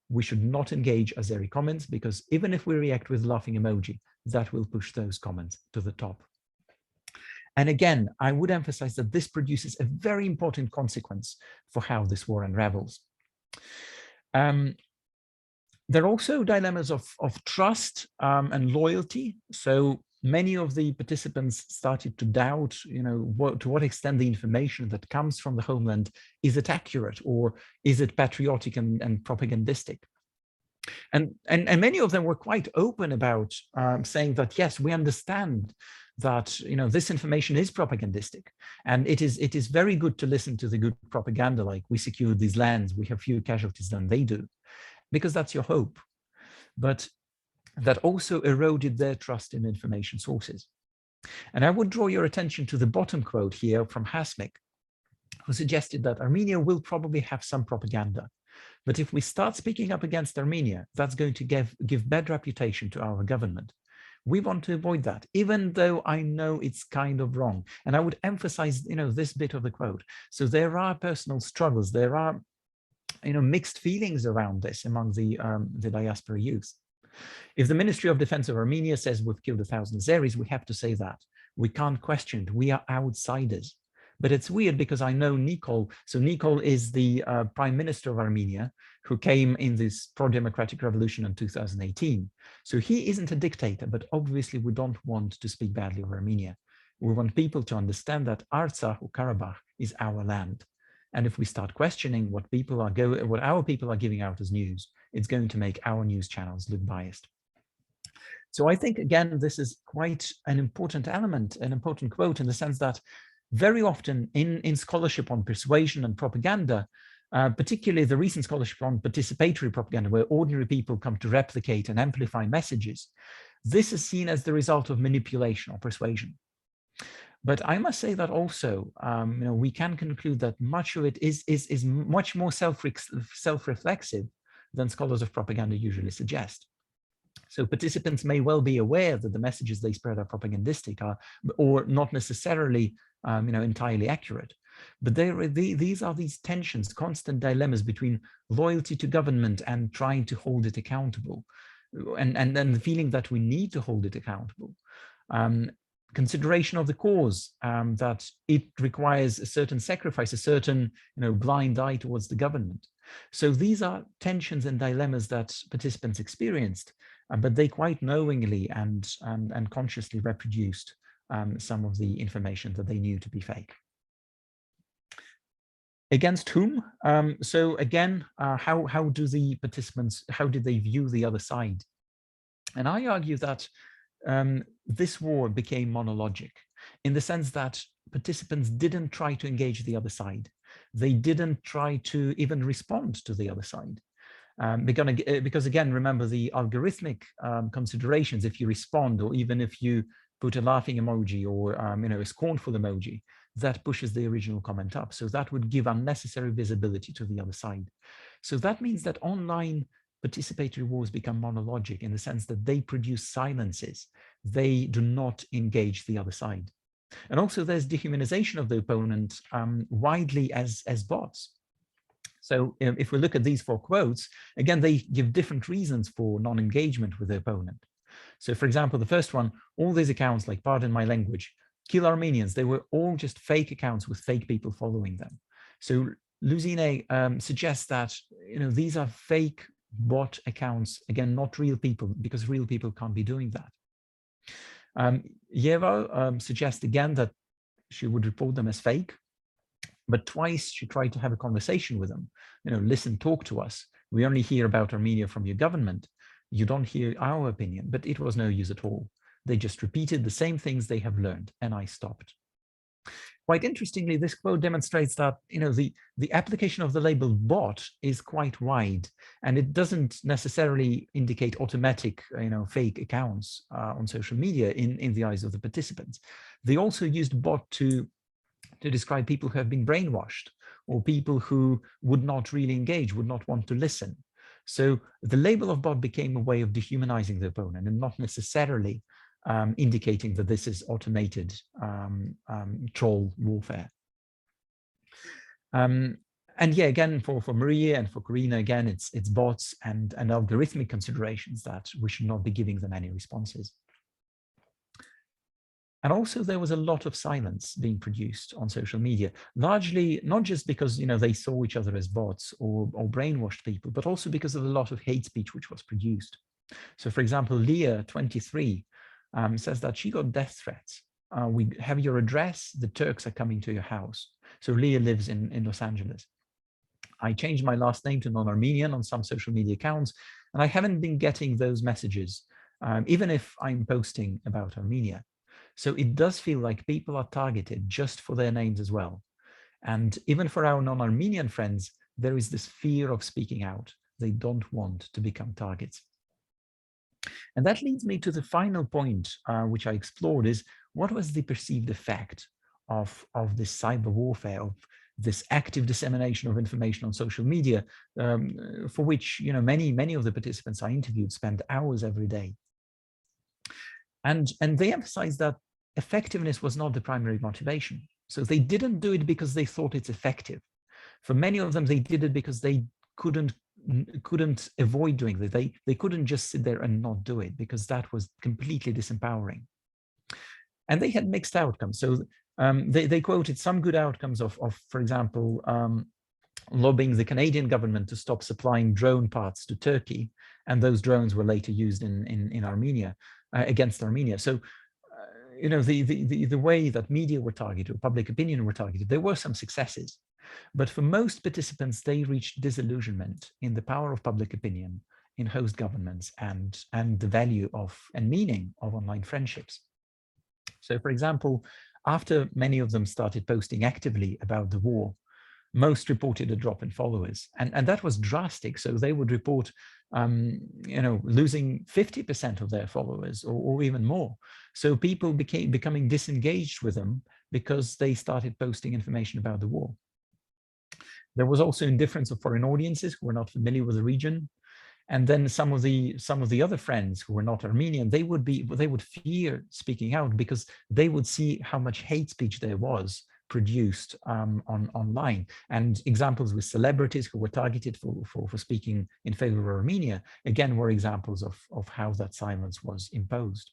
We should not engage Azeri comments, because even if we react with laughing emoji, that will push those comments to the top. And again, I would emphasize that this produces a very important consequence for how this war unravels. There are also dilemmas of trust and loyalty. So many of the participants started to doubt, to what extent the information that comes from the homeland, is it accurate, or is it patriotic and propagandistic? And many of them were quite open about saying that, yes, we understand that this information is propagandistic, and it is very good to listen to the good propaganda, like we secured these lands, we have fewer casualties than they do, because that's your hope. But that also eroded their trust in information sources. And I would draw your attention to the bottom quote here from Hasmik, who suggested that Armenia will probably have some propaganda. But if we start speaking up against Armenia, that's going to give bad reputation to our government. We want to avoid that, even though I know it's kind of wrong. And I would emphasize, this bit of the quote. So there are personal struggles, there are mixed feelings around this among the diaspora youth. If the Ministry of Defense of Armenia says we've killed 1,000 Azeris, we have to say that. We can't question it. We are outsiders. But it's weird because I know Nikol. So Nikol is the Prime Minister of Armenia, who came in this pro-democratic revolution in 2018. So he isn't a dictator, but obviously we don't want to speak badly of Armenia. We want people to understand that Artsakh or Karabakh is our land. And if we start questioning what our people are giving out as news, it's going to make our news channels look biased. So I think, again, this is quite an important element, an important quote, in the sense that very often in scholarship on persuasion and propaganda, particularly the recent scholarship on participatory propaganda, where ordinary people come to replicate and amplify messages, this is seen as the result of manipulation or persuasion. But I must say that also, we can conclude that much of it is much more self-reflexive than scholars of propaganda usually suggest. So participants may well be aware that the messages they spread are propagandistic, or not necessarily, entirely accurate. But these are these tensions, constant dilemmas between loyalty to government and trying to hold it accountable, and then the feeling that we need to hold it accountable. Consideration of the cause, that it requires a certain sacrifice, a certain blind eye towards the government. So these are tensions and dilemmas that participants experienced, but they quite knowingly and consciously reproduced some of the information that they knew to be fake. Against whom? So again, how do the participants, how did they view the other side? And I argue that this war became monologic, in the sense that participants didn't try to engage the other side. They didn't try to even respond to the other side. Because again, remember the algorithmic considerations. If you respond, or even if you put a laughing emoji or a scornful emoji, that pushes the original comment up. So that would give unnecessary visibility to the other side. So that means that online participatory wars become monologic, in the sense that they produce silences. They do not engage the other side. And also there's dehumanization of the opponent widely as bots. So if we look at these 4 quotes, again, they give different reasons for non-engagement with the opponent. So for example, the first one, all these accounts, like pardon my language, kill Armenians, they were all just fake accounts with fake people following them. So Luzine suggests that these are fake bot accounts, again, not real people, because real people can't be doing that. Yevo suggests again that she would report them as fake, but twice she tried to have a conversation with them. Listen, talk to us. We only hear about Armenia from your government. You don't hear our opinion, but it was no use at all. They just repeated the same things they have learned, and I stopped. Quite interestingly, this quote demonstrates that the application of the label bot is quite wide, and it doesn't necessarily indicate automatic fake accounts on social media in the eyes of the participants. They also used bot to describe people who have been brainwashed, or people who would not really engage, would not want to listen. So the label of bot became a way of dehumanizing the opponent and not necessarily indicating that this is automated troll warfare. And yeah, again, for Maria and for Karina, again, it's bots and algorithmic considerations that we should not be giving them any responses. And also there was a lot of silence being produced on social media, largely not just because they saw each other as bots or brainwashed people, but also because of a lot of hate speech which was produced. So for example, Leah, 23, says that she got death threats. We have your address, the Turks are coming to your house. So Leah lives in Los Angeles. I changed my last name to non-Armenian on some social media accounts, and I haven't been getting those messages, even if I'm posting about Armenia. So it does feel like people are targeted just for their names as well. And even for our non-Armenian friends, there is this fear of speaking out. They don't want to become targets. And that leads me to the final point, which I explored, is what was the perceived effect of this cyber warfare, of this active dissemination of information on social media, for which many of the participants I interviewed spent hours every day. And they emphasized that effectiveness was not the primary motivation. So they didn't do it because they thought it's effective. For many of them, they did it because they couldn't avoid doing it. They couldn't just sit there and not do it, because that was completely disempowering. And they had mixed outcomes. So they quoted some good outcomes of for example, lobbying the Canadian government to stop supplying drone parts to Turkey, and those drones were later used in Armenia, against Armenia. So the way that media were targeted, or public opinion were targeted, there were some successes. But for most participants, they reached disillusionment in the power of public opinion, in host governments, and the value of and meaning of online friendships. So for example, after many of them started posting actively about the war, most reported a drop in followers, and that was drastic. So they would report losing 50% of their followers, or even more. So people becoming disengaged with them because they started posting information about the war. There was also indifference of foreign audiences who were not familiar with the region. And then some of the other friends who were not Armenian, they would fear speaking out, because they would see how much hate speech there was produced online. And examples with celebrities who were targeted for speaking in favor of Armenia, again, were examples of how that silence was imposed.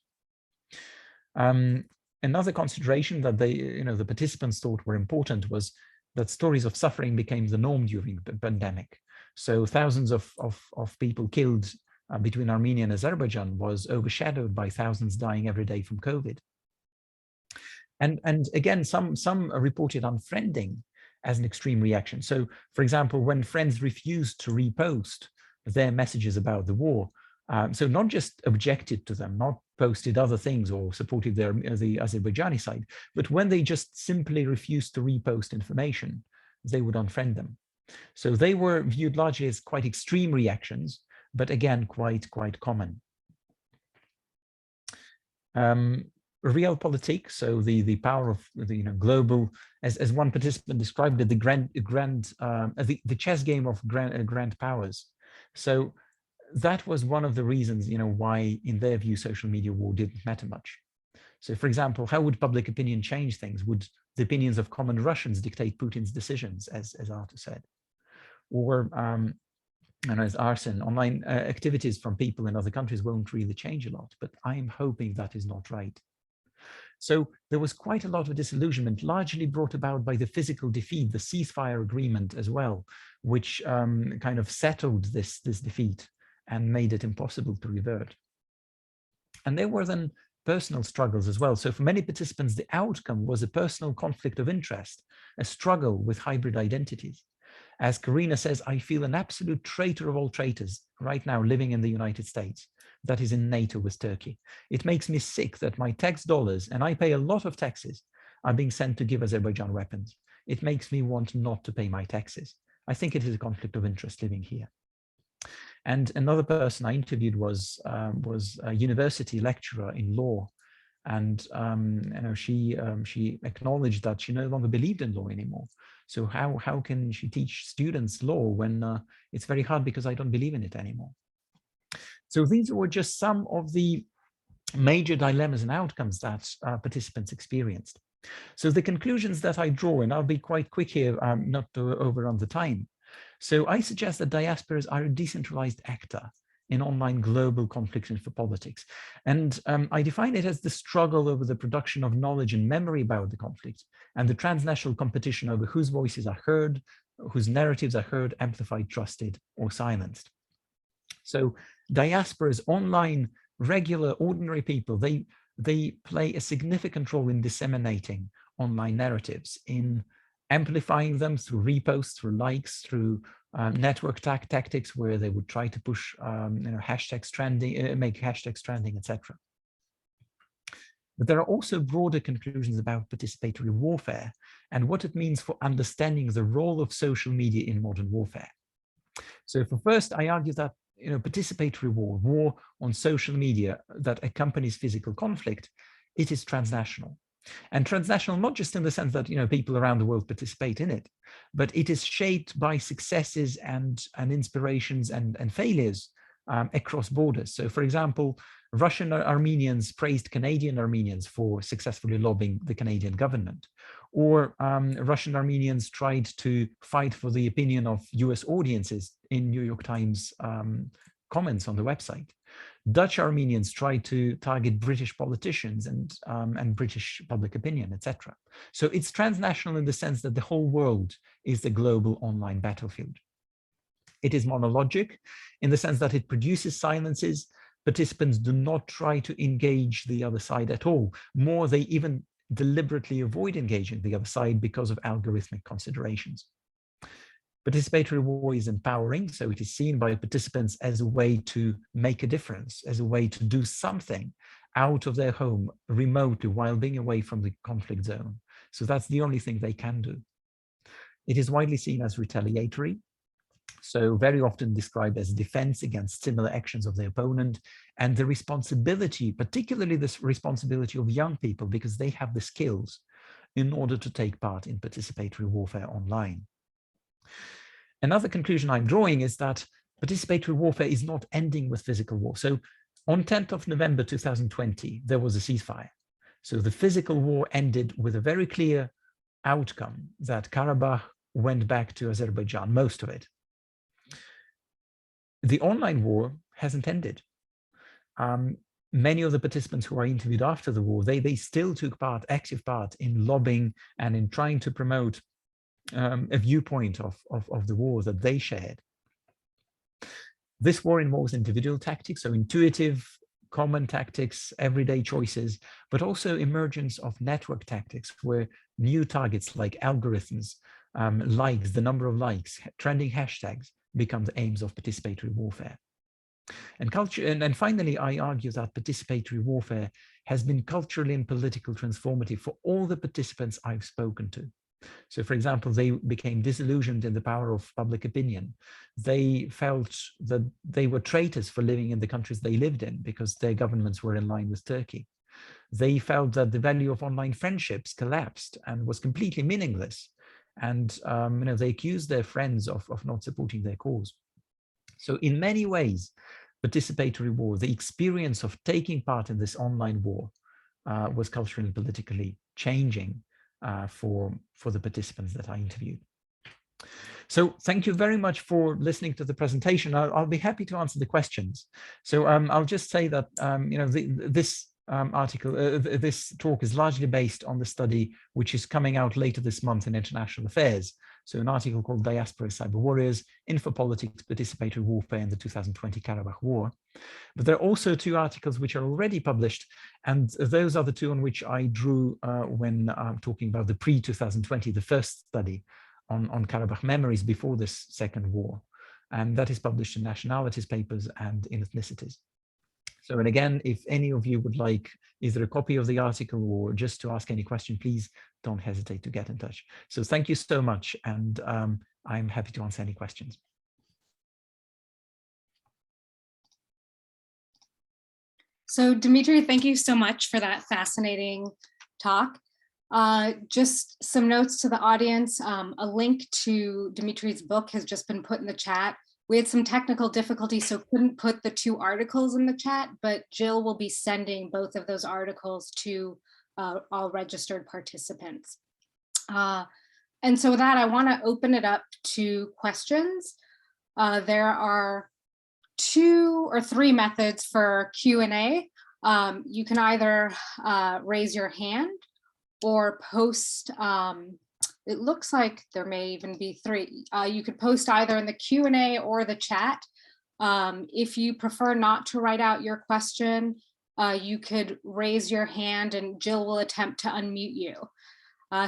Another consideration that the participants thought were important was that stories of suffering became the norm during the pandemic. So thousands of people killed between Armenia and Azerbaijan was overshadowed by thousands dying every day from COVID. And again, some reported unfriending as an extreme reaction. So for example, when friends refused to repost their messages about the war, so not just objected to them, not posted other things or supported the Azerbaijani side, but when they just simply refused to repost information, they would unfriend them. So they were viewed largely as quite extreme reactions, but again, quite common. Realpolitik, so the power of the global, as one participant described it, the chess game of grand powers. So that was one of the reasons, why, in their view, social media war didn't matter much. So, for example, how would public opinion change things? Would the opinions of common Russians dictate Putin's decisions, as Artur said? Or, and as Arsen, online activities from people in other countries won't really change a lot, but I'm hoping that is not right. So there was quite a lot of disillusionment, largely brought about by the physical defeat, the ceasefire agreement as well, which kind of settled this defeat and made it impossible to revert. And there were then personal struggles as well. So for many participants, the outcome was a personal conflict of interest, a struggle with hybrid identities. As Karina says, I feel an absolute traitor of all traitors right now living in the United States, that is in NATO with Turkey. It makes me sick that my tax dollars, and I pay a lot of taxes, are being sent to give Azerbaijan weapons. It makes me want not to pay my taxes. I think it is a conflict of interest living here. And another person I interviewed was a university lecturer in law. And she acknowledged that she no longer believed in law anymore. So how can she teach students law when it's very hard because I don't believe in it anymore? So these were just some of the major dilemmas and outcomes that participants experienced. So the conclusions that I draw, and I'll be quite quick here, not to overrun the time. So I suggest that diasporas are a decentralized actor in online global conflicts and for politics. And I define it as the struggle over the production of knowledge and memory about the conflict and the transnational competition over whose voices are heard, whose narratives are heard, amplified, trusted, or silenced. So diasporas, online, regular, ordinary people, they play a significant role in disseminating online narratives, in amplifying them through reposts, through likes, through network tactics where they would try to push hashtags trending, make hashtags trending, etc. But there are also broader conclusions about participatory warfare and what it means for understanding the role of social media in modern warfare. So for first, I argue that participatory war on social media that accompanies physical conflict, it is transnational. And transnational, not just in the sense that people around the world participate in it, but it is shaped by successes and inspirations and failures across borders. So, for example, Russian Armenians praised Canadian Armenians for successfully lobbying the Canadian government, or Russian Armenians tried to fight for the opinion of US audiences in New York Times comments on the website. Dutch Armenians tried to target British politicians and British public opinion, etc. So it's transnational in the sense that the whole world is the global online battlefield. It is monologic in the sense that it produces silences. Participants do not try to engage the other side at all. More, they even deliberately avoid engaging the other side because of algorithmic considerations. Participatory war is empowering, so it is seen by participants as a way to make a difference, as a way to do something out of their home remotely while being away from the conflict zone. So that's the only thing they can do. It is widely seen as retaliatory, so very often described as defense against similar actions of the opponent, and the responsibility, particularly this responsibility of young people, because they have the skills in order to take part in participatory warfare online. Another conclusion I'm drawing is that participatory warfare is not ending with physical war. So on 10th of November 2020, there was a ceasefire. So the physical war ended with a very clear outcome that Karabakh went back to Azerbaijan, most of it. The online war hasn't ended. Many of the participants who are interviewed after the war, they still took active part in lobbying and in trying to promote a viewpoint of the war that they shared. This war involves individual tactics, so intuitive, common tactics, everyday choices, but also emergence of network tactics where new targets like algorithms, likes, the number of likes, trending hashtags become the aims of participatory warfare. And finally, I argue that participatory warfare has been culturally and politically transformative for all the participants I've spoken to. So, for example, they became disillusioned in the power of public opinion. They felt that they were traitors for living in the countries they lived in because their governments were in line with Turkey. They felt that the value of online friendships collapsed and was completely meaningless. And they accused their friends of not supporting their cause. So in many ways, participatory war, the experience of taking part in this online war was culturally and politically changing for the participants that I interviewed. So thank you very much for listening to the presentation. I'll be happy to answer the questions. So I'll just say that this this talk is largely based on the study which is coming out later this month in International Affairs. So an article called Diaspora, Cyberwarriors, Infopolitics, Participatory Warfare in the 2020 Karabakh War. But there are also two articles which are already published, and those are the two on which I drew when talking about the pre-2020, the first study on Karabakh memories before this second war. And that is published in Nationalities Papers and in Ethnicities. So, and again, if any of you would like either a copy of the article or just to ask any question, please don't hesitate to get in touch. So thank you so much. And I'm happy to answer any questions. So Dmitry, thank you so much for that fascinating talk. Just some notes to the audience. A link to Dmitry's book has just been put in the chat. We had some technical difficulties, so couldn't put the 2 articles in the chat, but Jill will be sending both of those articles to all registered participants. And so with that, I want to open it up to questions. There are 2 or 3 methods for Q&A. You can either raise your hand or post, it looks like there may even be 3. You could post either in the Q&A or the chat. If you prefer not to write out your question, you could raise your hand and Jill will attempt to unmute you.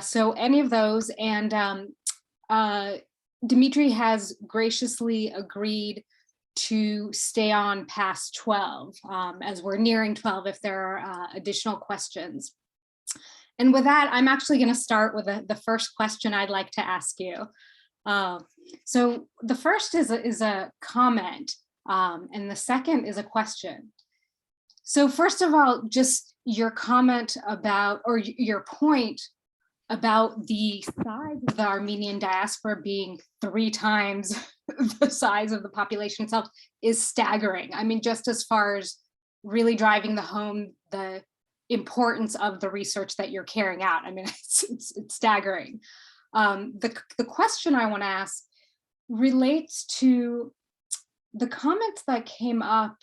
So any of those, and Dmitry has graciously agreed to stay on past 12, as we're nearing 12 if there are additional questions. And with that, I'm actually going to start with the first question I'd like to ask you. So the first is a comment, and the second is a question. So first of all, just your comment about, or your point about the size of the Armenian diaspora being 3 times the size of the population itself is staggering. I mean, just as far as really driving home the importance of the research that you're carrying out. I mean, it's staggering. The question I want to ask relates to the comments that came up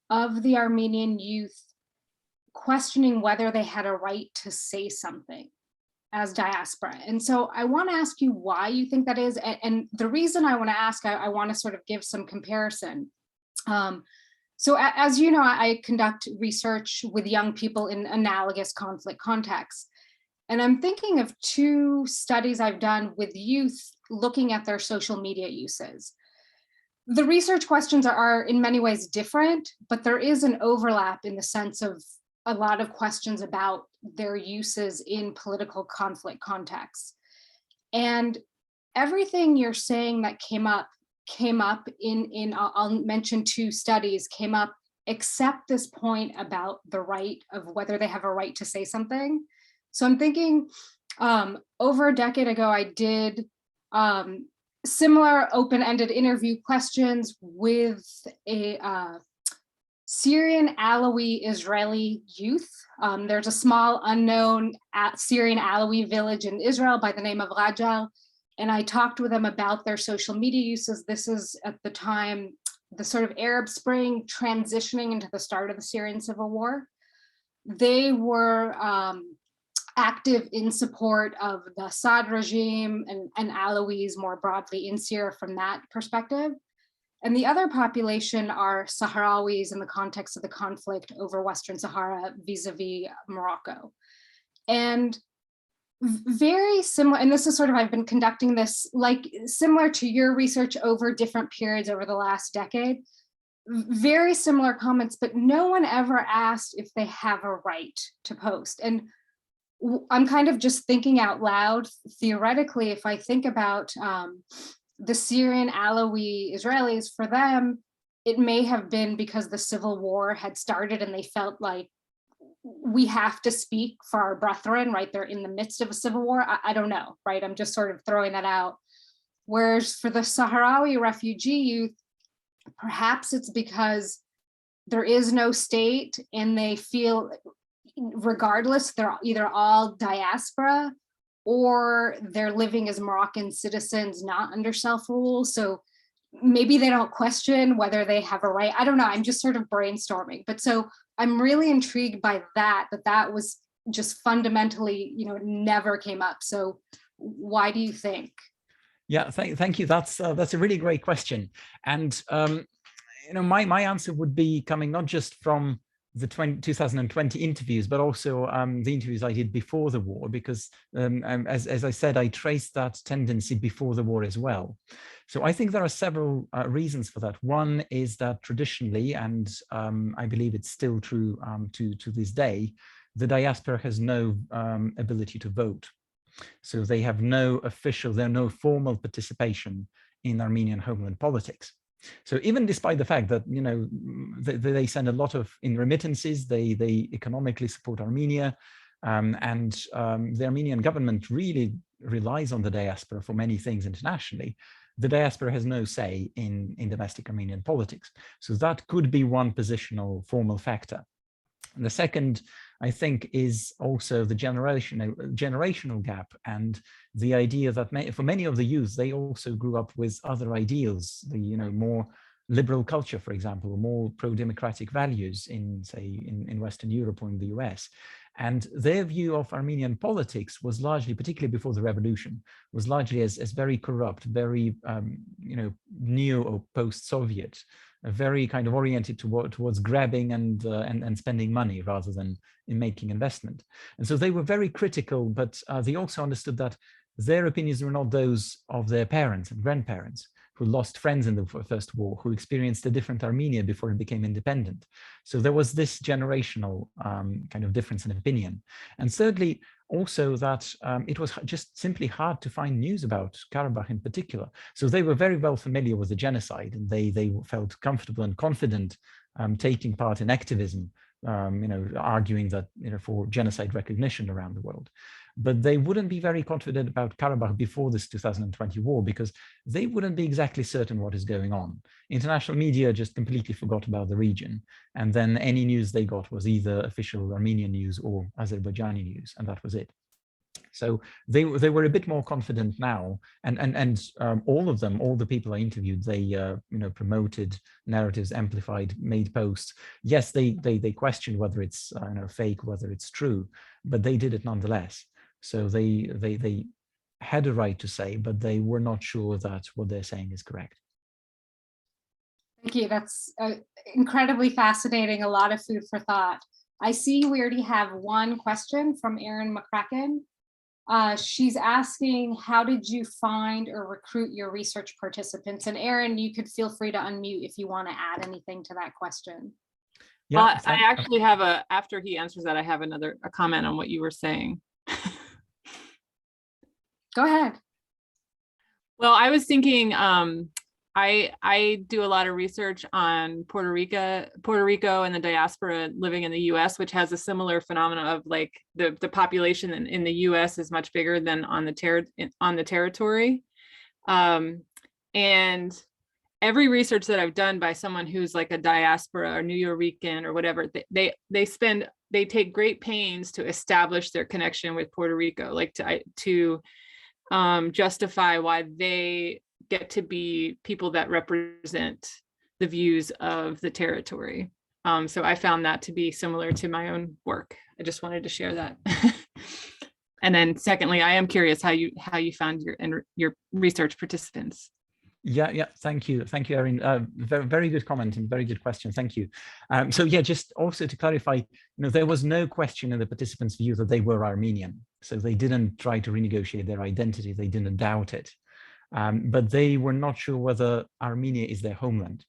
of the Armenian youth questioning whether they had a right to say something as diaspora. And so I want to ask you why you think that is. And the reason I want to ask, I want to sort of give some comparison. So as you know, I conduct research with young people in analogous conflict contexts. And I'm thinking of 2 studies I've done with youth looking at their social media uses. The research questions are in many ways different, but there is an overlap in the sense of a lot of questions about their uses in political conflict contexts. And everything you're saying that came up in I'll mention 2 studies, came up except this point about the right of whether they have a right to say something. So I'm thinking over a decade ago, I did similar open-ended interview questions with a Syrian Alawi Israeli youth. There's a small unknown Syrian Alawi village in Israel by the name of Rajal. And I talked with them about their social media uses. This is at the time, the sort of Arab Spring transitioning into the start of the Syrian civil war. They were active in support of the Assad regime and Alawis more broadly in Syria from that perspective. And the other population are Sahrawis in the context of the conflict over Western Sahara vis-a-vis Morocco. And very similar, and this is sort of, I've been conducting this like similar to your research over different periods over the last decade, very similar comments, but no one ever asked if they have a right to post. And I'm kind of just thinking out loud, theoretically, if I think about the Syrian Alawi Israelis, for them, it may have been because the civil war had started and they felt like we have to speak for our brethren, right? They're in the midst of a civil war. I don't know, right? I'm just sort of throwing that out. Whereas for the Sahrawi refugee youth, perhaps it's because there is no state and they feel, regardless, they're either all diaspora or they're living as Moroccan citizens, not under self-rule. So maybe they don't question whether they have a right. I don't know, I'm just sort of brainstorming. But so I'm really intrigued by that was just fundamentally, never came up. So why do you think? Yeah, thank you. That's a really great question. And, my answer would be coming not just from the 2020 interviews, but also the interviews I did before the war, because as I said, I traced that tendency before the war as well. So I think there are several reasons for that. One is that traditionally, and I believe it's still true to this day, the diaspora has no ability to vote. So they have no formal participation in Armenian homeland politics. So even despite the fact that, you know, they send a lot in remittances, they economically support Armenia, and the Armenian government really relies on the diaspora for many things internationally. The diaspora has no say in domestic Armenian politics. So that could be one positional formal factor. And the second, I think, is also the generational gap and the idea that for many of the youth, they also grew up with other ideals, the, you know, more liberal culture, for example, more pro-democratic values in, say, in Western Europe or in the US. And their view of Armenian politics was largely, particularly before the revolution, was largely as very corrupt, very, you know, neo or post-Soviet, very kind of oriented towards grabbing and spending money rather than in making investment. And so they were very critical, but they also understood that their opinions were not those of their parents and grandparents, who lost friends in the First War, who experienced a different Armenia before it became independent. So there was this generational kind of difference in opinion. And thirdly, also that it was just simply hard to find news about Karabakh in particular. So they were very well familiar with the genocide, and they felt comfortable and confident taking part in activism, you know, arguing that, you know, for genocide recognition around the world. But they wouldn't be very confident about Karabakh before this 2020 war, because they wouldn't be exactly certain what is going on. International media just completely forgot about the region. And then any news they got was either official Armenian news or Azerbaijani news, and that was it. So they were a bit more confident now, and all of them, all the people I interviewed, they you know, promoted narratives, amplified, made posts. Yes, they questioned whether it's you know, fake, whether it's true, but they did it nonetheless. So they had a right to say, but they were not sure that what they're saying is correct. Thank you. That's incredibly fascinating. A lot of food for thought. I see we already have one question from Erin McCracken. She's asking, how did you find or recruit your research participants? And Erin, you could feel free to unmute if you want to add anything to that question. Yeah, I actually have after he answers that, I have a comment on what you were saying. Go ahead. Well, I was thinking, I do a lot of research on Puerto Rico and the diaspora living in the US, which has a similar phenomena of like the population in the US is much bigger than on the territory. And every research that I've done by someone who's like a diaspora or Nuyorican or whatever, they take great pains to establish their connection with Puerto Rico, like to justify why they get to be people that represent the views of the territory. So I found that to be similar to my own work. I just wanted to share that. And then secondly, I am curious how you found your research participants. Yeah, thank you, Erin. Very good comment and very good question. Thank you. So yeah, just also to clarify, you know, there was no question in the participants' view that they were Armenian. So they didn't try to renegotiate their identity. They didn't doubt it. But they were not sure whether Armenia is their homeland,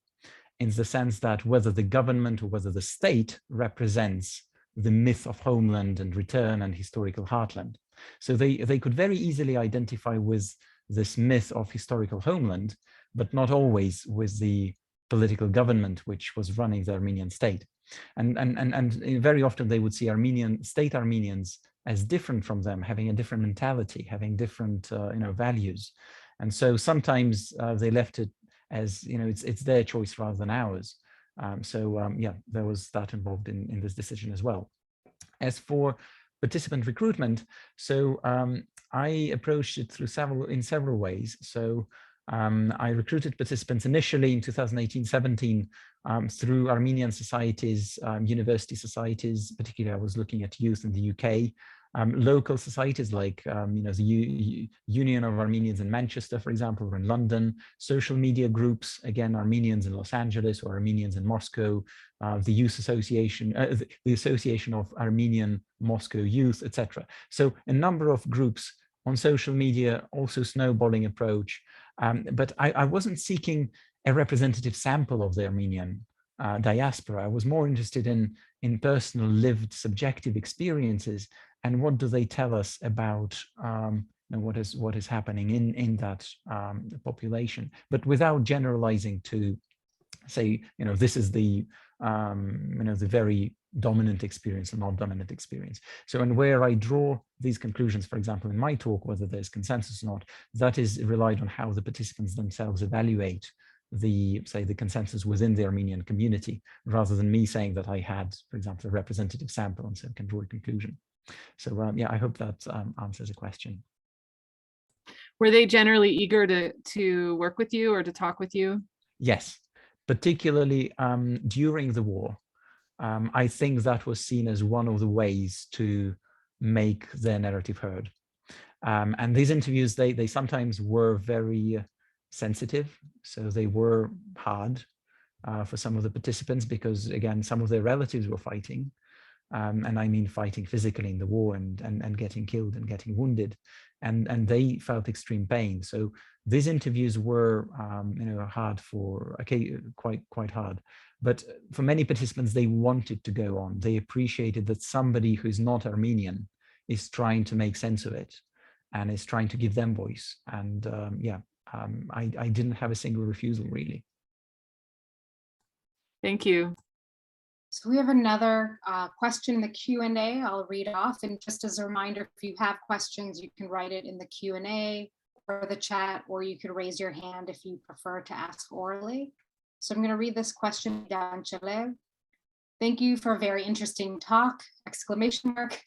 in the sense that whether the government or whether the state represents the myth of homeland and return and historical heartland. So they could very easily identify with this myth of historical homeland, but not always with the political government which was running the Armenian state. And very often they would see Armenians as different from them, having a different mentality, having different you know, values. And so sometimes they left it as, you know, it's their choice rather than ours. Yeah, there was that involved in this decision as well. As for participant recruitment, so I approached it in several ways. So I recruited participants initially in 2018-17 through Armenian societies, university societies. Particularly, I was looking at youth in the UK. Local societies like you know, the Union of Armenians in Manchester, for example, or in London, social media groups, again, Armenians in Los Angeles or Armenians in Moscow, the Youth Association, the Association of Armenian Moscow Youth, etc. So a number of groups on social media, also snowballing approach. But I wasn't seeking a representative sample of the Armenian diaspora. I was more interested in personal lived subjective experiences and what do they tell us about what is happening in that population, but without generalizing to say, this is the the very dominant experience or non-dominant experience. So, and where I draw these conclusions, for example, in my talk, whether there's consensus or not, that is relied on how the participants themselves evaluate the consensus within the Armenian community, rather than me saying that I had, for example, a representative sample and so can draw a conclusion. So yeah, I hope that answers the question. Were they generally eager to work with you or to talk with you? Yes, particularly during the war. I think that was seen as one of the ways to make their narrative heard. And these interviews, they sometimes were very sensitive. So they were hard for some of the participants because, again, some of their relatives were fighting. And I mean fighting physically in the war and getting killed and getting wounded. And they felt extreme pain. So these interviews were, hard for, okay, quite hard. But for many participants, they wanted to go on. They appreciated that somebody who's not Armenian is trying to make sense of it and is trying to give them voice. And I didn't have a single refusal, really. Thank you. So we have another question in the Q&A. I'll read off. And just as a reminder, if you have questions, you can write it in the Q&A or the chat, or you could raise your hand if you prefer to ask orally. So I'm going to read this question down. Thank you for a very interesting talk, exclamation mark.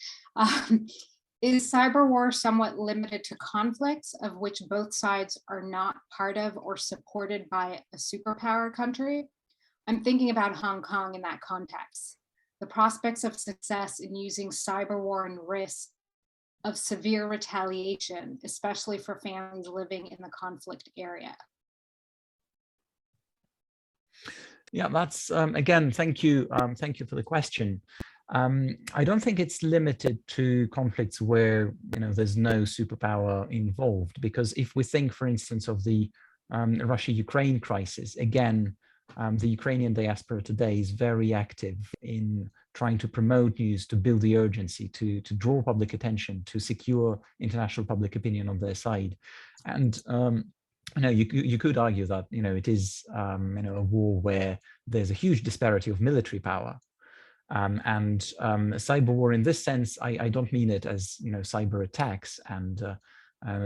Is cyber war somewhat limited to conflicts of which both sides are not part of or supported by a superpower country? I'm thinking about Hong Kong in that context. The prospects of success in using cyber war and risk of severe retaliation, especially for families living in the conflict area. Yeah, that's again, thank you for the question. I don't think it's limited to conflicts where there's no superpower involved, because if we think, for instance, of the Russia-Ukraine crisis, again, the Ukrainian diaspora today is very active in trying to promote news, to build the urgency, to draw public attention, to secure international public opinion on their side. And you could argue that it is a war where there's a huge disparity of military power. And cyber war in this sense, I don't mean it as cyber attacks and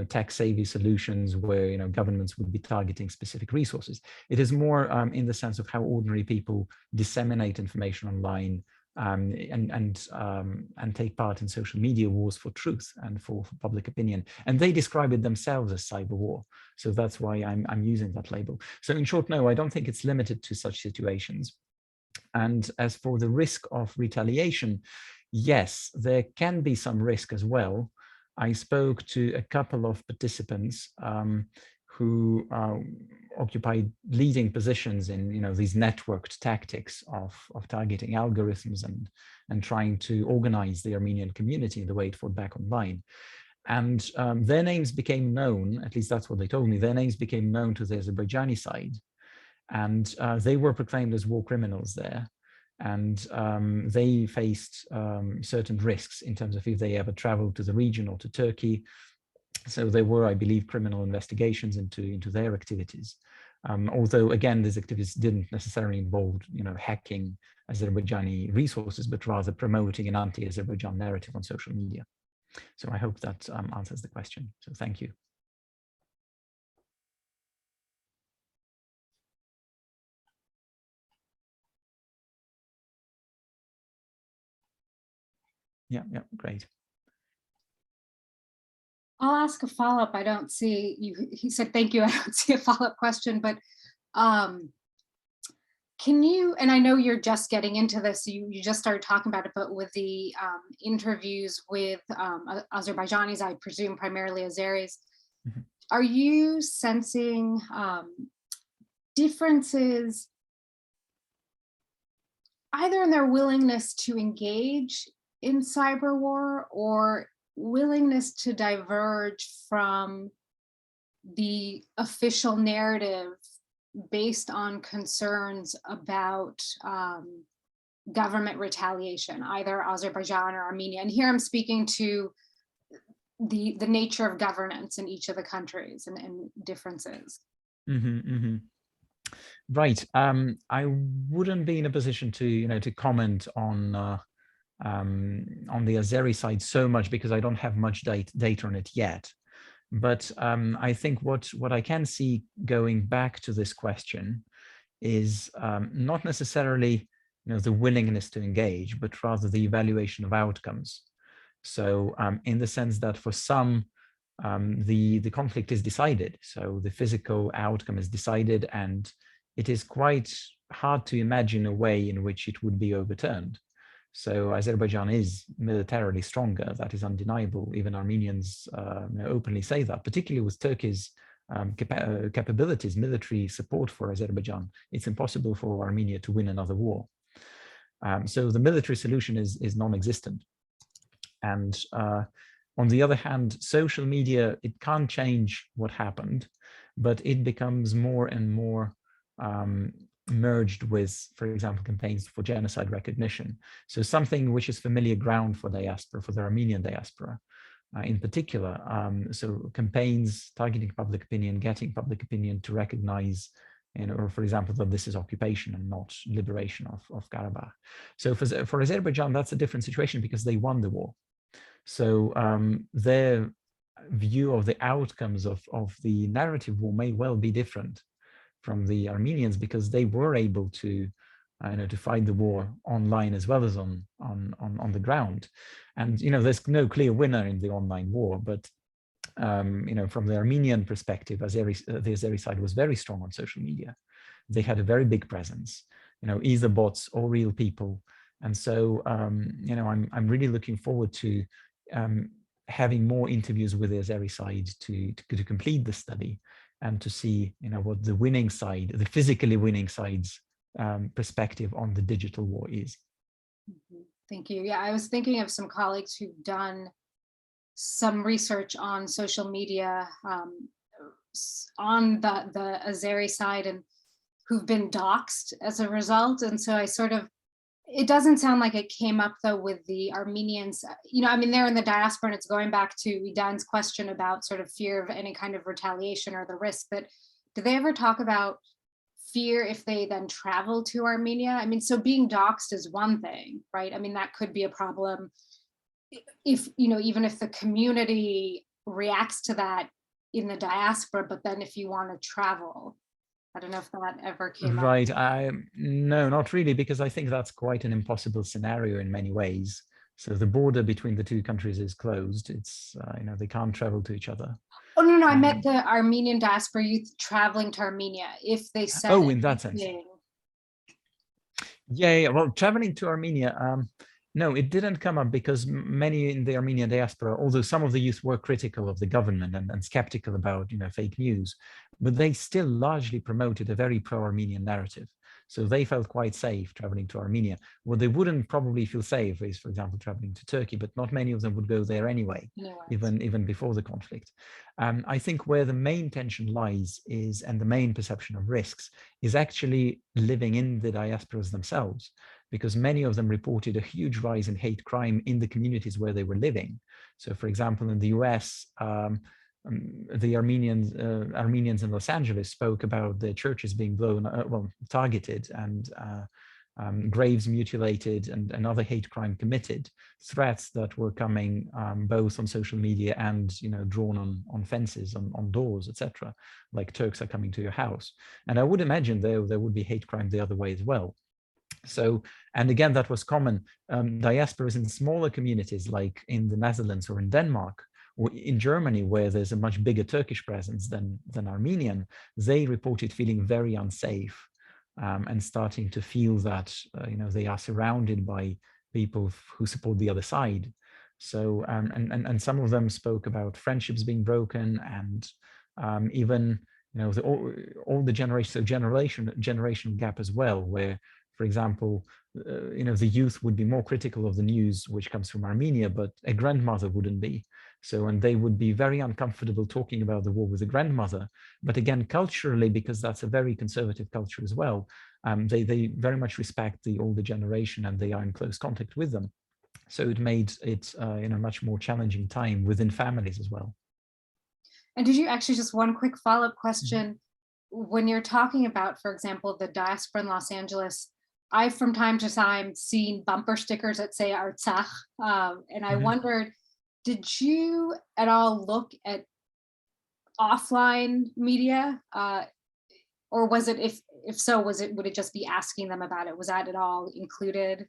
tech-savvy solutions where governments would be targeting specific resources. It is more in the sense of how ordinary people disseminate information online and take part in social media wars for truth and for public opinion. And they describe it themselves as cyber war. So that's why I'm using that label. So in short, no, I don't think it's limited to such situations. And as for the risk of retaliation, yes, there can be some risk as well. I spoke to a couple of participants who occupied leading positions in these networked tactics of targeting algorithms and trying to organize the Armenian community in the way it fought back online. And their names became known, at least that's what they told me, their names became known to the Azerbaijani side. And they were proclaimed as war criminals there. And they faced certain risks in terms of if they ever traveled to the region or to Turkey. So there were, I believe, criminal investigations into their activities. Although, again, these activities didn't necessarily involve, hacking Azerbaijani resources, but rather promoting an anti-Azerbaijan narrative on social media. So I hope that answers the question. So thank you. Yeah, great. I'll ask a follow-up. I don't see you. He said, thank you. I don't see a follow-up question, but can you, and I know you're just getting into this, you just started talking about it, but with the interviews with Azerbaijanis, I presume primarily Azeris, are you sensing differences either in their willingness to engage in cyber war or willingness to diverge from the official narrative based on concerns about government retaliation, either Azerbaijan or Armenia. And here I'm speaking to the nature of governance in each of the countries and differences. Right. I wouldn't be in a position to, to comment on the Azeri side so much because I don't have much data on it yet. But I think what I can see going back to this question is not necessarily the willingness to engage, but rather the evaluation of outcomes. So in the sense that for some, the conflict is decided. So the physical outcome is decided, and it is quite hard to imagine a way in which it would be overturned. So Azerbaijan is militarily stronger, that is undeniable. Even Armenians openly say that, particularly with Turkey's capabilities, military support for Azerbaijan. It's impossible for Armenia to win another war. So the military solution is non-existent. And on the other hand, social media, it can't change what happened, but it becomes more and more merged with, for example, campaigns for genocide recognition. So something which is familiar ground for diaspora, for the Armenian diaspora in particular. So campaigns targeting public opinion, getting public opinion to recognize, or for example, that this is occupation and not liberation of Karabakh. So for Azerbaijan, that's a different situation because they won the war. So their view of the outcomes of the narrative war may well be different from the Armenians because they were able to, to fight the war online as well as on the ground. And there's no clear winner in the online war, but from the Armenian perspective, the Azeri side was very strong on social media. They had a very big presence, either bots or real people. And so, I'm really looking forward to having more interviews with the Azeri side to complete the study and to see, what the winning side, the physically winning side's perspective on the digital war is. Thank you. Yeah, I was thinking of some colleagues who've done some research on social media on the Azeri side and who've been doxxed as a result. And so it doesn't sound like it came up though with the Armenians. They're in the diaspora, and it's going back to Idan's question about sort of fear of any kind of retaliation or the risk. But do they ever talk about fear if they then travel to Armenia? So being doxxed is one thing, right? That could be a problem if, even if the community reacts to that in the diaspora, but then if you want to travel, I don't know if that ever came up. Right. No, not really, because I think that's quite an impossible scenario in many ways. So the border between the two countries is closed. It's, they can't travel to each other. Oh, no, I meant the Armenian diaspora youth traveling to Armenia, if they said. Oh, in that sense. Yeah. Well, traveling to Armenia, no, it didn't come up because many in the Armenian diaspora, although some of the youth were critical of the government and skeptical about, fake news, but they still largely promoted a very pro-Armenian narrative. So they felt quite safe traveling to Armenia. What they wouldn't probably feel safe is, for example, traveling to Turkey, but not many of them would go there anyway, even before the conflict. I think where the main tension lies is, and the main perception of risks, is actually living in the diasporas themselves, because many of them reported a huge rise in hate crime in the communities where they were living. So, for example, in the US, the Armenians in Los Angeles spoke about their churches being targeted and graves mutilated and other hate crime committed, threats that were coming both on social media and drawn on fences, on doors, etc. Like Turks are coming to your house. And I would imagine there would be hate crime the other way as well. So, and again, that was common. Diasporas in smaller communities like in the Netherlands or in Denmark, or in Germany, where there's a much bigger Turkish presence than Armenian, they reported feeling very unsafe and starting to feel that they are surrounded by people who support the other side. So and some of them spoke about friendships being broken and even all the generation gap as well, where, for example, the youth would be more critical of the news which comes from Armenia, but a grandmother wouldn't be. So, and they would be very uncomfortable talking about the war with the grandmother. But again, culturally, because that's a very conservative culture as well, they very much respect the older generation and they are in close contact with them. So it made it much more challenging time within families as well. And did you actually, just one quick follow-up question, when you're talking about, for example, the diaspora in Los Angeles, I've from time to time seen bumper stickers that say Artsakh, and I wondered, did you at all look at offline media, or was it, if so, would it just be asking them about it? Was that at all included?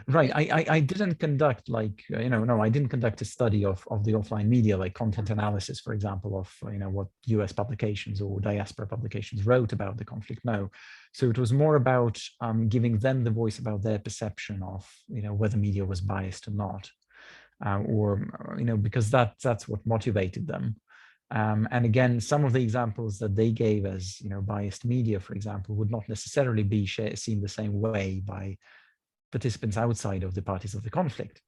Right. I didn't conduct I didn't conduct a study of the offline media, like content analysis, for example, of what US publications or diaspora publications wrote about the conflict. No. So it was more about giving them the voice about their perception of whether media was biased or not, because that's what motivated them. And again, some of the examples that they gave as biased media, for example, would not necessarily be seen the same way by participants outside of the parties of the conflict.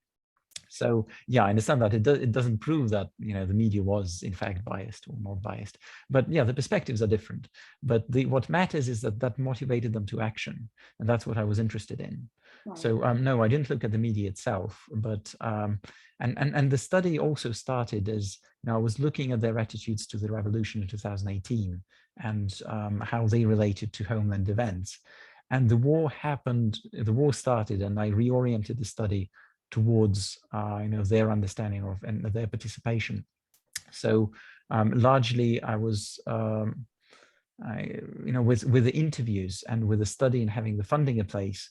So yeah, I understand that it doesn't prove that the media was in fact biased or not biased, but yeah, the perspectives are different. But what matters is that motivated them to action, and that's what I was interested in. Right. So no, I didn't look at the media itself, but and the study also started as I was looking at their attitudes to the revolution in 2018 and how they related to homeland events. And the war happened, the war started, and I reoriented the study towards their understanding of and their participation. So largely I was with the interviews and with the study and having the funding in place,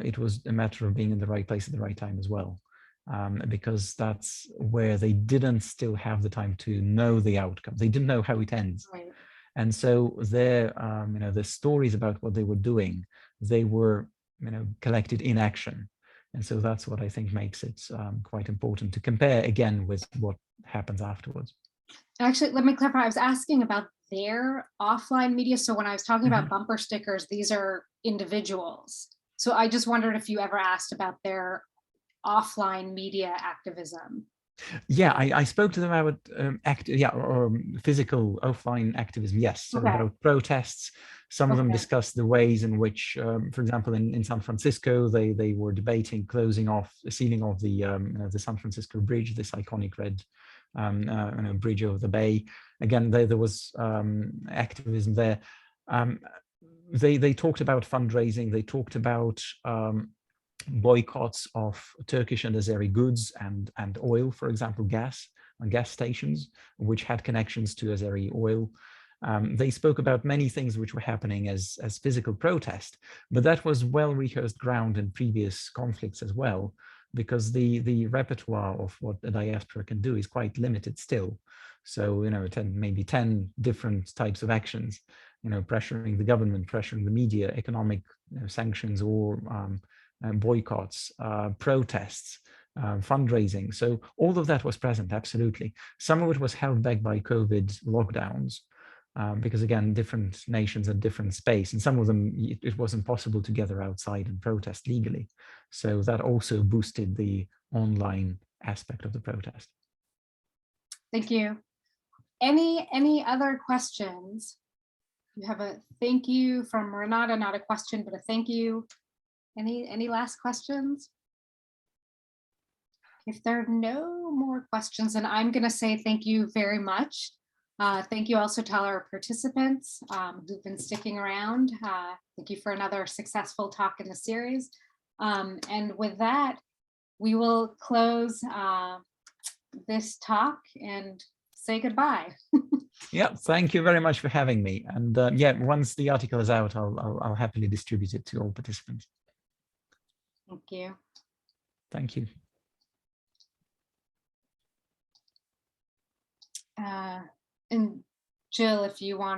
it was a matter of being in the right place at the right time as well, because that's where they didn't still have the time to know the outcome. They didn't know how it ends. Right. And so their the stories about what they were doing, they were collected in action. And so that's what I think makes it quite important to compare again with what happens afterwards. Actually, let me clarify. I was asking about their offline media. So when I was talking about bumper stickers, these are individuals. So I just wondered if you ever asked about their offline media activism. Yeah, I spoke to them about physical offline activism. Yes, so about protests. Some of them discussed the ways in which, for example, in San Francisco, they were debating sealing off the San Francisco Bridge, this iconic red bridge over the bay. Again, there was activism there. They talked about fundraising. They talked about boycotts of Turkish and Azeri goods and oil, for example, gas stations, which had connections to Azeri oil. They spoke about many things which were happening as physical protest, but that was well-rehearsed ground in previous conflicts as well, because the repertoire of what the diaspora can do is quite limited still. So, maybe 10 different types of actions, pressuring the government, pressuring the media, economic sanctions, or boycotts, protests, fundraising. So all of that was present, absolutely. Some of it was held back by COVID lockdowns, because again, different nations had different space, and some of them, it wasn't possible to gather outside and protest legally. So that also boosted the online aspect of the protest. Thank you. Any other questions? You have a thank you from Renata, not a question, but a thank you. Any last questions? If there are no more questions, then I'm going to say thank you very much. Thank you also to all our participants who've been sticking around. Thank you for another successful talk in the series. And with that, we will close this talk and say goodbye. Yeah, thank you very much for having me. And yeah, once the article is out, I'll happily distribute it to all participants. Thank you. Thank you. And Jill, if you want